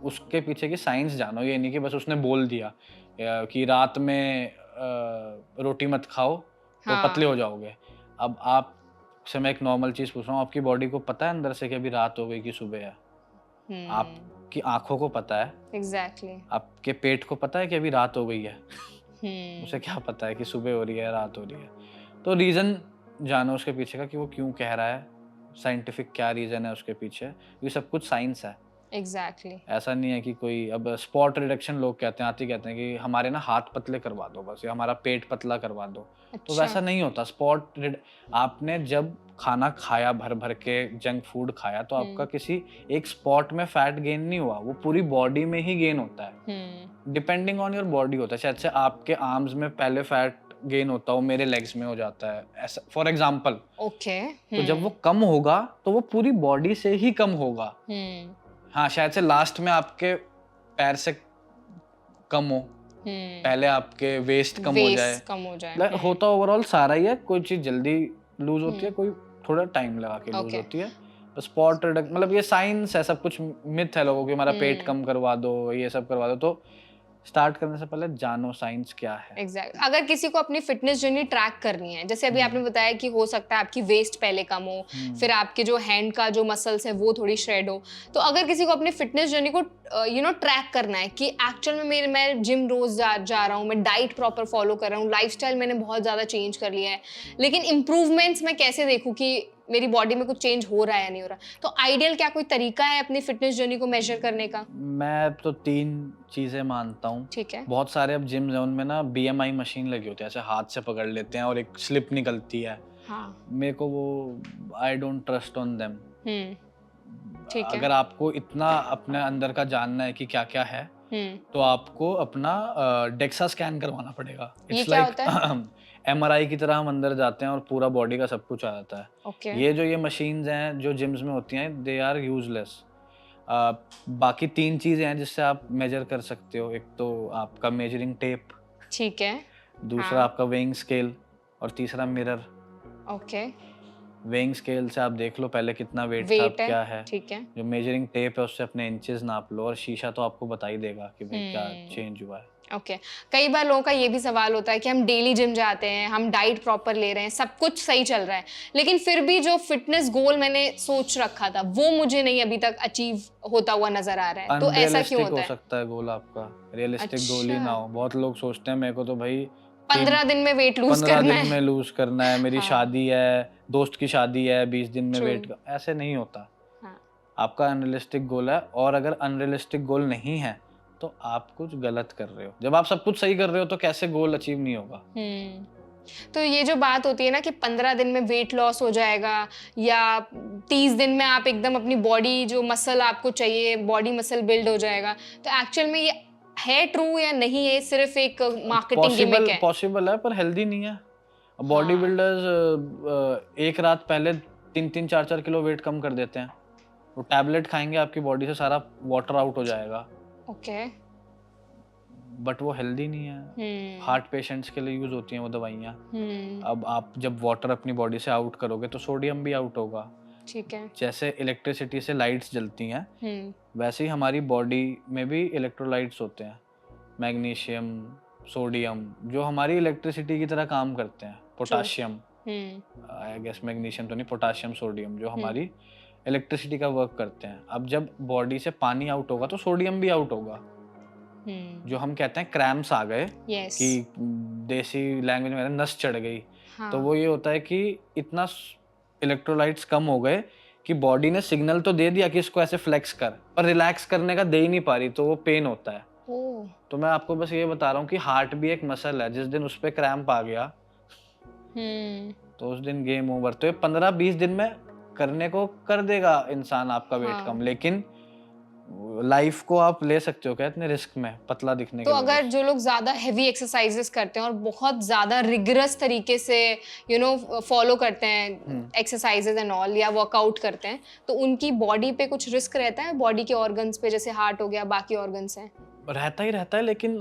उसके पीछे की साइंस जानो, ये नहीं कि बस उसने बोल दिया कि रात में रोटी मत खाओ तो पतले हाँ, हो जाओगे। अब आप से मैं एक नॉर्मल चीज़ पूछ रहा हूँ, आपकी बॉडी को पता है अंदर से कि अभी रात हो गई कि सुबह है? हुँ, आपकी आँखों को पता है, एग्ज़ैक्टली। आपके पेट को पता है कि अभी रात हो गई है? उसे हुँ, क्या पता है कि सुबह हो रही है, रात हो रही है? तो रीज़न जानो उसके पीछे का कि वो क्यों कह रहा है, साइंटिफिक क्या रीज़न है उसके पीछे, ये सब कुछ साइंस है। एग्ज़ैक्टली। ऐसा नहीं है कि कोई अब स्पॉट रिडक्शन लोग कहते हैं, आते ही कहते हैं कि हमारे ना हाथ पतले करवा दो बस, या हमारा पेट पतला करवा दो। तो अच्छा, वैसा नहीं होता। आपने जब खाना खाया, भर भर के जंक फूड खाया, तो आपका हुँ, किसी एक स्पॉट में फैट गेन नहीं हुआ, वो पूरी बॉडी में ही गेन होता है। हुँ, डिपेंडिंग ऑन योर बॉडी होता है। शायद से आपके आर्म्स में पहले फैट गेन होता हो, मेरे लेग्स में हो जाता है, ऐसा फॉर एग्जाम्पल। ओके, तो जब वो हुँ, कम होगा तो वो पूरी बॉडी से ही कम होगा। हुँ, हाँ, शायद से लास्ट में आपके पैर से कम हो, हुँ, पहले आपके वेस्ट कम हो जाए। वेस्ट कम हो जाए। होता ओवरऑल सारा ही है, कोई चीज़ जल्दी लूज़ होती है, हुँ, कोई थोड़ा टाइम लगा के लूज़ ओके, होती है। तो स्पॉट रिडक्ट मतलब ये साइंस है, सब कुछ मिथ है लोगों की, हमारा पेट हुँ। कम करवा दो, ये सब करवा दो। तो स्टार्ट करने से पहले जानो साइंस क्या है। एग्जैक्ट अगर किसी को अपनी फिटनेस जर्नी ट्रैक करनी है, जैसे अभी आपने हुँ, बताया कि हो सकता है आपकी वेस्ट पहले कम हो, हुँ, फिर आपके जो हैंड का जो मसल्स है वो थोड़ी श्रेड हो, तो अगर किसी को अपनी फिटनेस जर्नी को ट्रैक करना है कि एक्चुअल में मैं जिम रोज जा रहा हूँ, मैं डाइट प्रॉपर फॉलो कर रहा हूँ, लाइफस्टाइल मैंने बहुत ज़्यादा चेंज कर लिया है, लेकिन इम्प्रूवमेंट्स मैं कैसे देखूँ कि मेरी बॉडी में कुछ चेंज हो रहा है या नहीं हो रहा, तो आइडियल क्या कोई तरीका है अपनी फिटनेस जर्नी को मेजर करने का? मैं तो 3 चीज़ें मानता हूँ। ठीक है। बहुत सारे अब जिम ज़ोन में ना बीएमआई मशीन लगी होती है, ऐसे हाथ से पकड़ लेते हैं और एक स्लिप निकलती है। हाँ। मेरे को वो I don't trust on them. हम्म। ठीक है। अगर आपको इतना अपने अंदर का जानना है कि क्या-क्या है, हम्म। तो आपको अपना डेक्सा स्कैन करवाना पड़ेगा। ये इट्स क्या लाइक होता है? एमआरआई की तरह हम अंदर जाते हैं और पूरा बॉडी का सब कुछ आ जाता है। ओके। ये जो ये मशीन्स हैं जो जिम्स में होती हैं, दे आर यूजलेस। बाकी 3 चीज़ें हैं जिससे आप मेजर कर सकते हो। एक तो आपका मेजरिंग टेप, ठीक है। दूसरा हाँ। आपका वेइंग स्केल और तीसरा मिरर। ओके। वेइंग स्केल से आप देख लो पहले कितना वेट था, अब वेट है। क्या है। ठीक है। जो मेजरिंग टेप है उससे अपने इंचेस नाप लो, और शीशा तो आपको बता ही देगा कि भाई क्या हम्म। चेंज हुआ है। ओके। कई बार लोगों का ये भी सवाल होता है कि हम डेली जिम जाते हैं, हम डाइट प्रॉपर ले रहे हैं, सब कुछ सही चल रहा है, लेकिन फिर भी जो फिटनेस गोल मैंने सोच रखा था वो मुझे नहीं अभी तक अचीव होता हुआ नजर आ रहा है, तो ऐसा क्यों अनरियलिस्टिक होता हो है? सकता है गोल आपका, रियलिस्टिक गोल ही अच्छा। ना हो। बहुत लोग सोचते हैं मेरे को तो भाई 15 दिन में वेट लूज 15 करना दिन है। में लूज करना है, मेरी हाँ। शादी है, दोस्त की शादी है, 20 दिन में ट्रू। वेट ऐसे नहीं होता। हाँ। आपका अनरियलिस्टिक गोल है, और अगर अनरियलिस्टिक गोल नहीं है तो आप कुछ गलत कर रहे हो। जब आप सब कुछ सही कर रहे हो तो कैसे गोल अचीव नहीं होगा। हम्म। तो ये जो बात होती है ना कि 15 दिन में वेट लॉस हो जाएगा या 30 दिन में आप एकदम अपनी बॉडी जो मसल आपको चाहिए बॉडी मसल बिल्ड हो जाएगा, तो एक्चुअल में ये है ट्रू या नहीं है, सिर्फ एक मार्केटिंग गिमिक पॉसिबल है? पॉसिबल है पर हेल्दी नहीं है। बॉडी हाँ। बिल्डर्स एक रात पहले 3-3 4-4 किलो वेट कम कर देते हैं। वो टैबलेट खाएंगे, आपकी बॉडी से सारा वाटर आउट हो जाएगा, ओके। बट वो हेल्दी नहीं है। हम्म। हार्ट पेशेंट्स के लिए यूज होती हैं वो दवाइयाँ। हम्म। अब आप जब वाटर अपनी बॉडी से आउट करोगे तो सोडियम भी आउट होगा। ठीक है। जैसे इलेक्ट्रिसिटी से लाइट्स जलती हैं, हम्म। वैसे ही हमारी बॉडी में भी इलेक्ट्रोलाइट्स होते हैं, मैग्नीशियम, सोडियम, जो हमारी इलेक्ट्रिसिटी की तरह काम करते हैं। True. Potassium, hmm. I guess magnesium तो नहीं, पोटाशियम, सोडियम, जो हम्म। हमारी इलेक्ट्रिसिटी का वर्क करते हैं। अब जब बॉडी से पानी आउट होगा तो सोडियम भी आउट होगा। हम्म। जो हम कहते हैं क्रैम्प्स आ गए, यस। कि देसी लैंग्वेज में नस चढ़ गई, तो हाँ। वो ये होता है कि इतना इलेक्ट्रोलाइट्स कम हो गए कि बॉडी ने सिग्नल तो दे दिया कि इसको ऐसे फ्लेक्स कर, पर रिलैक्स करने का दे ही नहीं पा रही, तो वो पेन होता है। ओ। तो मैं आपको बस ये बता रहा हूँ कि हार्ट भी एक मसल है, जिस दिन उस पर क्रैम्प आ गया हम्म। तो उस दिन गेम ओवर। तो ये 15-20 दिन में करने को कर देगा इंसान आपका वेट हाँ। कम, लेकिन लाइफ को आप ले सकते हो क्या इतने रिस्क में पतला दिखने तो की वजह अगर से? जो लोग ज्यादा हेवी एक्सरसाइजेस करते हैं और बहुत ज्यादा रिगरस तरीके से फॉलो करते हैं एक्सरसाइजेस एंड ऑल या वर्कआउट करते हैं, तो उनकी बॉडी पे कुछ रिस्क रहता है, बॉडी के ऑर्गन्स पे, जैसे हार्ट हो गया, बाकी ऑर्गन्स हैं? रहता ही रहता है, लेकिन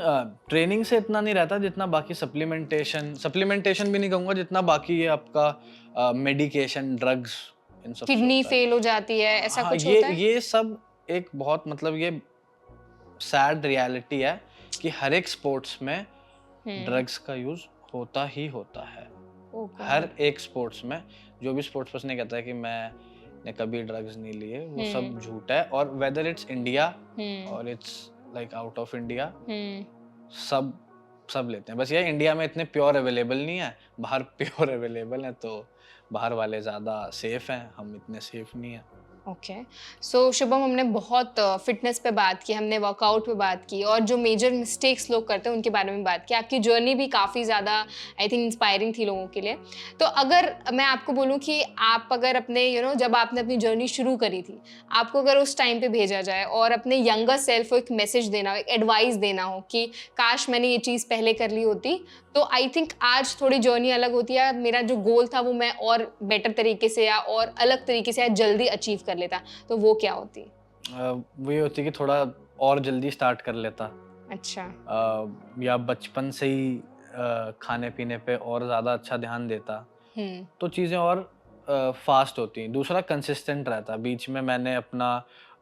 ट्रेनिंग से इतना नहीं रहता जितना बाकी सप्लीमेंटेशन भी नहीं कहूँगा, जितना बाकी ये आपका मेडिकेशन, ड्रग्स, इन सब से किडनी होता है। फेल हो जाती है, ऐसा हाँ, कुछ होता है? ये सब एक बहुत मतलब ये सैड रियलिटी है कि हर एक स्पोर्ट्स में ड्रग्स का यूज होता ही होता है। हर एक स्पोर्ट्स में, जो भी स्पोर्ट्स पर्सन कहता है कि मैंने कभी ड्रग्स नहीं लिए, वो सब झूठ है। और वेदर इट्स इंडिया और it's like out of India, सब लेते हैं। बस ये इंडिया में इतने प्योर अवेलेबल नहीं है, बाहर प्योर अवेलेबल है, तो बाहर वाले ज़्यादा सेफ हैं, हम इतने सेफ नहीं हैं। ओके, सो शुभम, हमने बहुत फिटनेस पे बात की, हमने वर्कआउट पे बात की, और जो मेजर मिस्टेक्स लोग करते हैं उनके बारे में बात की। आपकी जर्नी भी काफ़ी ज़्यादा आई थिंक इंस्पायरिंग थी लोगों के लिए। तो अगर मैं आपको बोलूँ कि आप अगर अपने जब आपने अपनी जर्नी शुरू करी थी, आपको अगर उस टाइम पे भेजा जाए और अपने यंगर सेल्फ को एक मैसेज देना हो, एक एडवाइस देना हो कि काश मैंने ये चीज़ पहले कर ली होती, तो आई थिंक आज थोड़ी जर्नी अलग होती है, मेरा जो गोल था वो मैं और बेटर तरीके से या और अलग तरीके से या जल्दी अचीव कर लेता, तो वो क्या होती? वो ये होती कि थोड़ा और जल्दी स्टार्ट कर लेता। अच्छा। या बचपन से ही खाने पीने पे और ज़्यादा अच्छा ध्यान देता, तो चीज़ें और फास्ट होती। दूसरा, कंसिस्टेंट रहता। बीच में मैंने अपना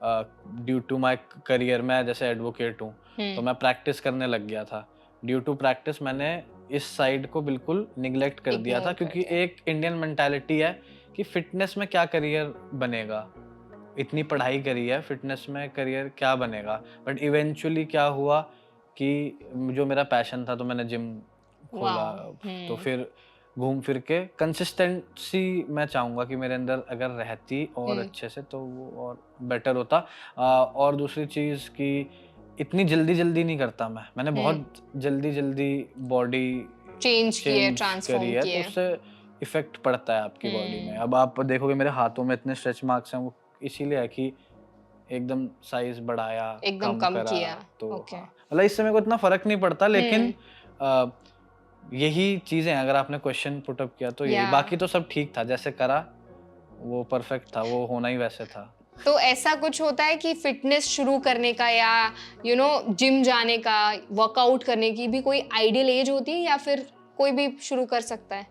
ड्यू टू माय करियर, मैं जैसे एडवोकेट हूँ, तो मैं प्रैक्टिस करने लग गया था। ड्यू टू प्रैक्टिस मैंने इस साइड को बिल्कुल निगलेक्ट कर दिया था, क्योंकि एक इंडियन मेंटालिटी है कि फिटनेस में क्या करियर बनेगा, इतनी पढ़ाई करी है, फिटनेस में करियर क्या बनेगा। बट इवेंचुअली क्या हुआ कि जो मेरा पैशन था, तो मैंने जिम खोला। तो फिर घूम फिर के कंसिस्टेंसी मैं चाहूँगा कि मेरे अंदर अगर रहती और अच्छे से, तो वो और बेटर होता। और दूसरी चीज़ कि इतनी जल्दी नहीं करता मैंने बहुत जल्दी बॉडी चेंज किए, चेंज ट्रांसफॉर्म करी है, किए। तो उससे इफेक्ट पड़ता है आपकी बॉडी में। अब आप देखोगे मेरे हाथों में इतने स्ट्रेच मार्क्स हैं, वो इसीलिए है कि एकदम साइज बढ़ाया, एकदम कम करा, किया। तो ओके। मतलब इससे मेरे को इतना फर्क नहीं पड़ता, लेकिन यही चीजें हैं। अगर आपने क्वेश्चन पुट अप किया तो यही, बाकी तो सब ठीक था, जैसे करा वो परफेक्ट था, वो होना ही वैसे था। तो ऐसा कुछ होता है कि फिटनेस शुरू करने का या जिम जाने का, वर्कआउट करने की भी कोई आइडियल एज होती है, या फिर कोई भी शुरू कर सकता है?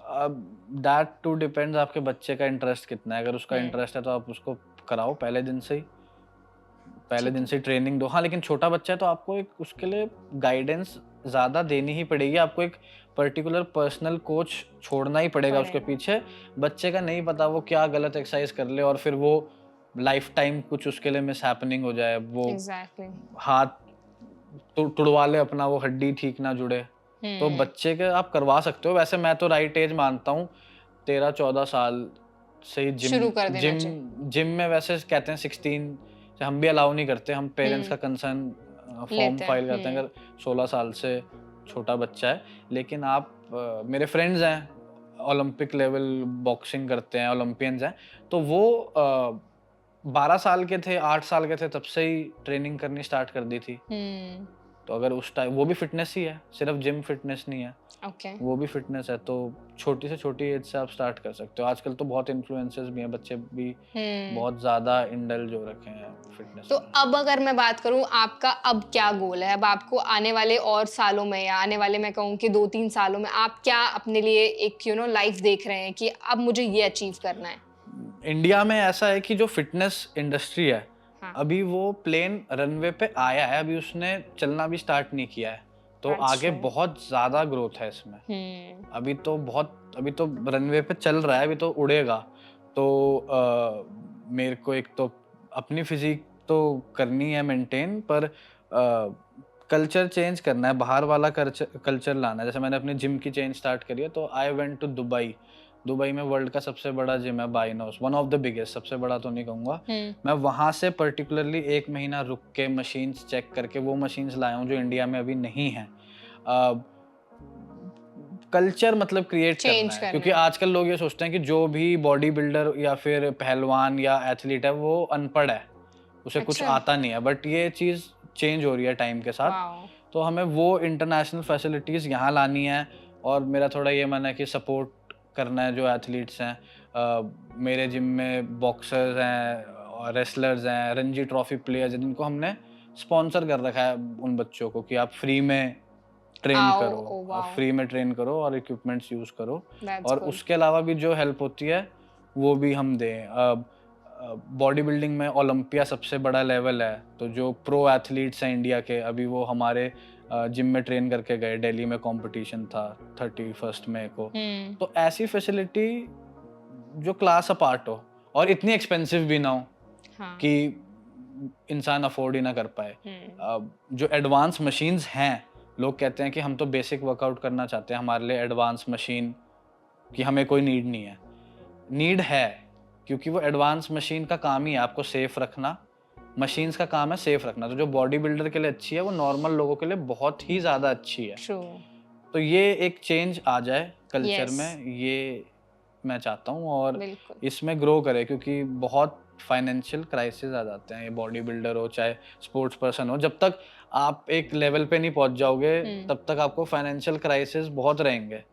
अब दैट टू डिपेंड्स आपके बच्चे का इंटरेस्ट कितना है। अगर उसका इंटरेस्ट है तो आप उसको कराओ पहले दिन से ही ट्रेनिंग दो। हाँ, लेकिन छोटा बच्चा है तो आपको एक उसके लिए गाइडेंस ज़्यादा देनी ही पड़ेगी। आपको एक पर्टिकुलर पर्सनल कोच छोड़ना ही पड़ेगा उसके पीछे। बच्चे का नहीं पता वो क्या गलत एक्सरसाइज कर ले और फिर वो लाइफ टाइम कुछ उसके लिए मिस हैपनिंग हो जाए, वो हाथ तुड़वा ले अपना, वो हड्डी ठीक ना जुड़े। तो बच्चे के आप करवा सकते हो। वैसे मैं तो राइट एज मानता हूँ 13-14 साल से ही जिम में वैसे कहते हैं 16, हम भी अलाउ नहीं करते। हम पेरेंट्स का कंसर्न फॉर्म फाइल करते हैं अगर 16 साल से छोटा बच्चा है। लेकिन आप मेरे फ्रेंड्स हैं, ओलंपिक लेवल बॉक्सिंग करते हैं, ओलंपियंस हैं, तो वो 12 साल के थे, 8 साल के थे, तब से ही ट्रेनिंग करनी स्टार्ट कर दी थी। तो अगर उस टाइम, वो भी फिटनेस ही है, सिर्फ जिम फिटनेस नहीं है। वो भी फिटनेस है, तो छोटी से छोटी एज से आप स्टार्ट कर सकते हो। आजकल तो बहुत इन्फ्लुएंसर्स भी हैं, बच्चे भी बहुत ज्यादा इंडल्ज हो रखे हैं फिटनेस तो में। अब अगर मैं बात करूं, आपका अब क्या गोल है? अब आपको आने वाले और सालों में, या आने वाले मैं कहूं कि 2-3 सालों में, आप क्या अपने लिए एक लाइफ देख रहे हैं कि अब मुझे ये अचीव करना है? इंडिया में ऐसा है कि जो फिटनेस इंडस्ट्री है, अभी वो प्लेन रनवे पे आया है, अभी उसने चलना भी स्टार्ट नहीं किया है। तो आगे बहुत ज्यादा ग्रोथ है इसमें। अभी तो रनवे पे चल रहा है, अभी तो उड़ेगा। तो मेरे को एक तो अपनी फिजिक तो करनी है मेंटेन, पर कल्चर चेंज करना है, बाहर वाला कल्चर लाना है। जैसे मैंने अपनी जिम की चेंज स्टार्ट करी है, तो आई वेंट टू दुबई में वर्ल्ड का सबसे बड़ा जिम है बाइनोस, वन ऑफ द बिगेस्ट, सबसे बड़ा तो नहीं कहूँगा मैं। वहाँ से पर्टिकुलरली 1 महीना रुक के मशीन्स चेक करके वो मशीन्स लाया हूँ जो इंडिया में अभी नहीं है। कल्चर मतलब क्रिएट Change करना है, करना क्योंकि है। आजकल लोग ये सोचते हैं कि जो भी बॉडी बिल्डर या फिर पहलवान या एथलीट है वो अनपढ़ है, उसे कुछ अच्छा। आता नहीं है, बट ये चीज़ चेंज हो रही है टाइम के साथ। वाओ। तो हमें वो इंटरनेशनल फैसिलिटीज़ यहाँ लानी है, और मेरा थोड़ा ये मन है कि सपोर्ट करना है जो एथलीट्स हैं। मेरे जिम में बॉक्सर्स हैं और रेसलर्स हैं, रणजी ट्रॉफी प्लेयर्स हैं, जिनको हमने स्पॉन्सर कर रखा है उन बच्चों को कि आप फ्री में ट्रेन आओ, करो, ओ आप वाओ, फ्री में ट्रेन करो और इक्विपमेंट्स यूज़ करो, दैट्स और गुड। उसके अलावा भी जो हेल्प होती है वो भी हम दें। बॉडी बिल्डिंग में ओलंपिया सबसे बड़ा लेवल है, तो जो प्रो एथलीट्स हैं इंडिया के, अभी वो हमारे जिम में ट्रेन करके गए, दिल्ली में कंपटीशन था 31 मई को। तो ऐसी फैसिलिटी जो क्लास अपार्ट हो और इतनी एक्सपेंसिव भी ना हो हाँ। कि इंसान अफोर्ड ही ना कर पाए। जो एडवांस मशीन्स हैं, लोग कहते हैं कि हम तो बेसिक वर्कआउट करना चाहते हैं, हमारे लिए एडवांस मशीन की हमें कोई नीड नहीं है। नीड है, क्योंकि वो एडवांस मशीन का काम ही है आपको सेफ रखना, मशीन्स का काम है सेफ रखना। तो जो बॉडी बिल्डर के लिए अच्छी है वो नॉर्मल लोगों के लिए बहुत ही ज़्यादा अच्छी है। ट्रू। तो ये एक चेंज आ जाए कल्चर Yes. में, ये मैं चाहता हूँ, और बिल्कुल। इसमें ग्रो करे, क्योंकि बहुत फाइनेंशियल क्राइसिस आ जाते हैं, ये बॉडी बिल्डर हो चाहे स्पोर्ट्स पर्सन हो। जब तक आप एक लेवल पे नहीं पहुंच जाओगे तब तक आपको फाइनेंशियल क्राइसिस बहुत रहेंगे,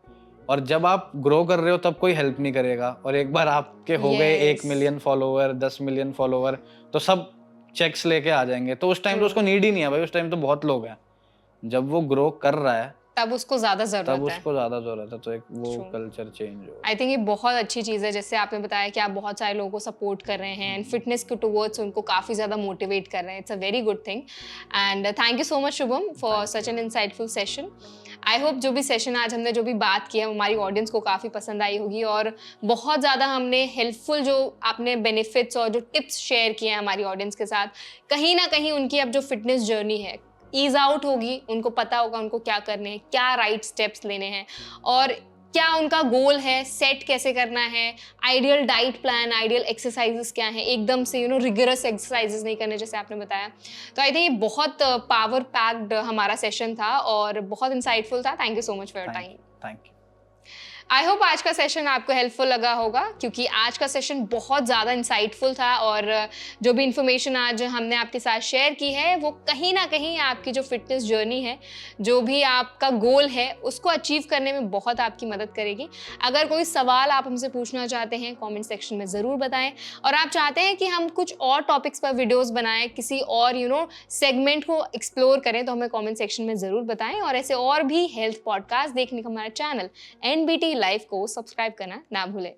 और जब आप ग्रो कर रहे हो तब कोई हेल्प नहीं करेगा, और एक बार आपके हो गए 1 Yes. Million follower, 10 million follower, तो सब चेक्स लेके आ जाएंगे। तो उस टाइम तो True. उसको नीड ही नहीं है भाई, उस टाइम तो बहुत लोग हैं। जब वो ग्रो कर रहा है तब उसको ज्यादा तब जरूरत है। उसको ज़्यादा ज़रूरत है, तो एक वो True. कल्चर चेंज हो। आई थिंक ये बहुत अच्छी चीज़ है, जैसे आपने बताया कि आप बहुत सारे लोगों को सपोर्ट कर रहे हैं एंड फिटनेस के टुवर्ड्स उनको काफ़ी ज़्यादा मोटिवेट कर रहे हैं। It's a very good thing and thank you so much Shubham for such an insightful session. I hope जो भी सेशन आज हमने जो भी बात की है हमारी ऑडियंस को काफ़ी पसंद आई होगी, और बहुत ज़्यादा हमने हेल्पफुल जो आपने बेनिफिट्स और जो टिप्स शेयर किए हैं हमारी ऑडियंस के साथ, कहीं ना कहीं उनकी अब जो फिटनेस जर्नी है ईज आउट होगी, उनको पता होगा उनको क्या करने हैं, क्या राइट स्टेप्स लेने हैं, और क्या उनका गोल है, सेट कैसे करना है, ideal diet plan, ideal exercises क्या हैं, एकदम से रिगरस एक्सरसाइजेस नहीं करने जैसे आपने बताया। तो आई थिंक ये बहुत पावर पैक्ड हमारा सेशन था और बहुत इंसाइटफुल था। Thank you so much for your time. Thank you. I hope आज का सेशन आपको हेल्पफुल लगा होगा, क्योंकि आज का सेशन बहुत ज़्यादा इंसाइटफुल था, और जो भी इंफॉर्मेशन आज हमने आपके साथ शेयर की है वो कहीं ना कहीं आपकी जो फिटनेस जर्नी है, जो भी आपका गोल है, उसको अचीव करने में बहुत आपकी मदद करेगी। अगर कोई सवाल आप हमसे पूछना चाहते हैं कमेंट सेक्शन में ज़रूर बताएं, और आप चाहते हैं कि हम कुछ और टॉपिक्स पर वीडियोज़ बनाएं, किसी और सेगमेंट को एक्सप्लोर करें, तो हमें कॉमेंट सेक्शन में ज़रूर बताएं। और ऐसे और भी हेल्थ पॉडकास्ट देखने का हमारा चैनल NBT लाइव को सब्सक्राइब करना ना भूलें।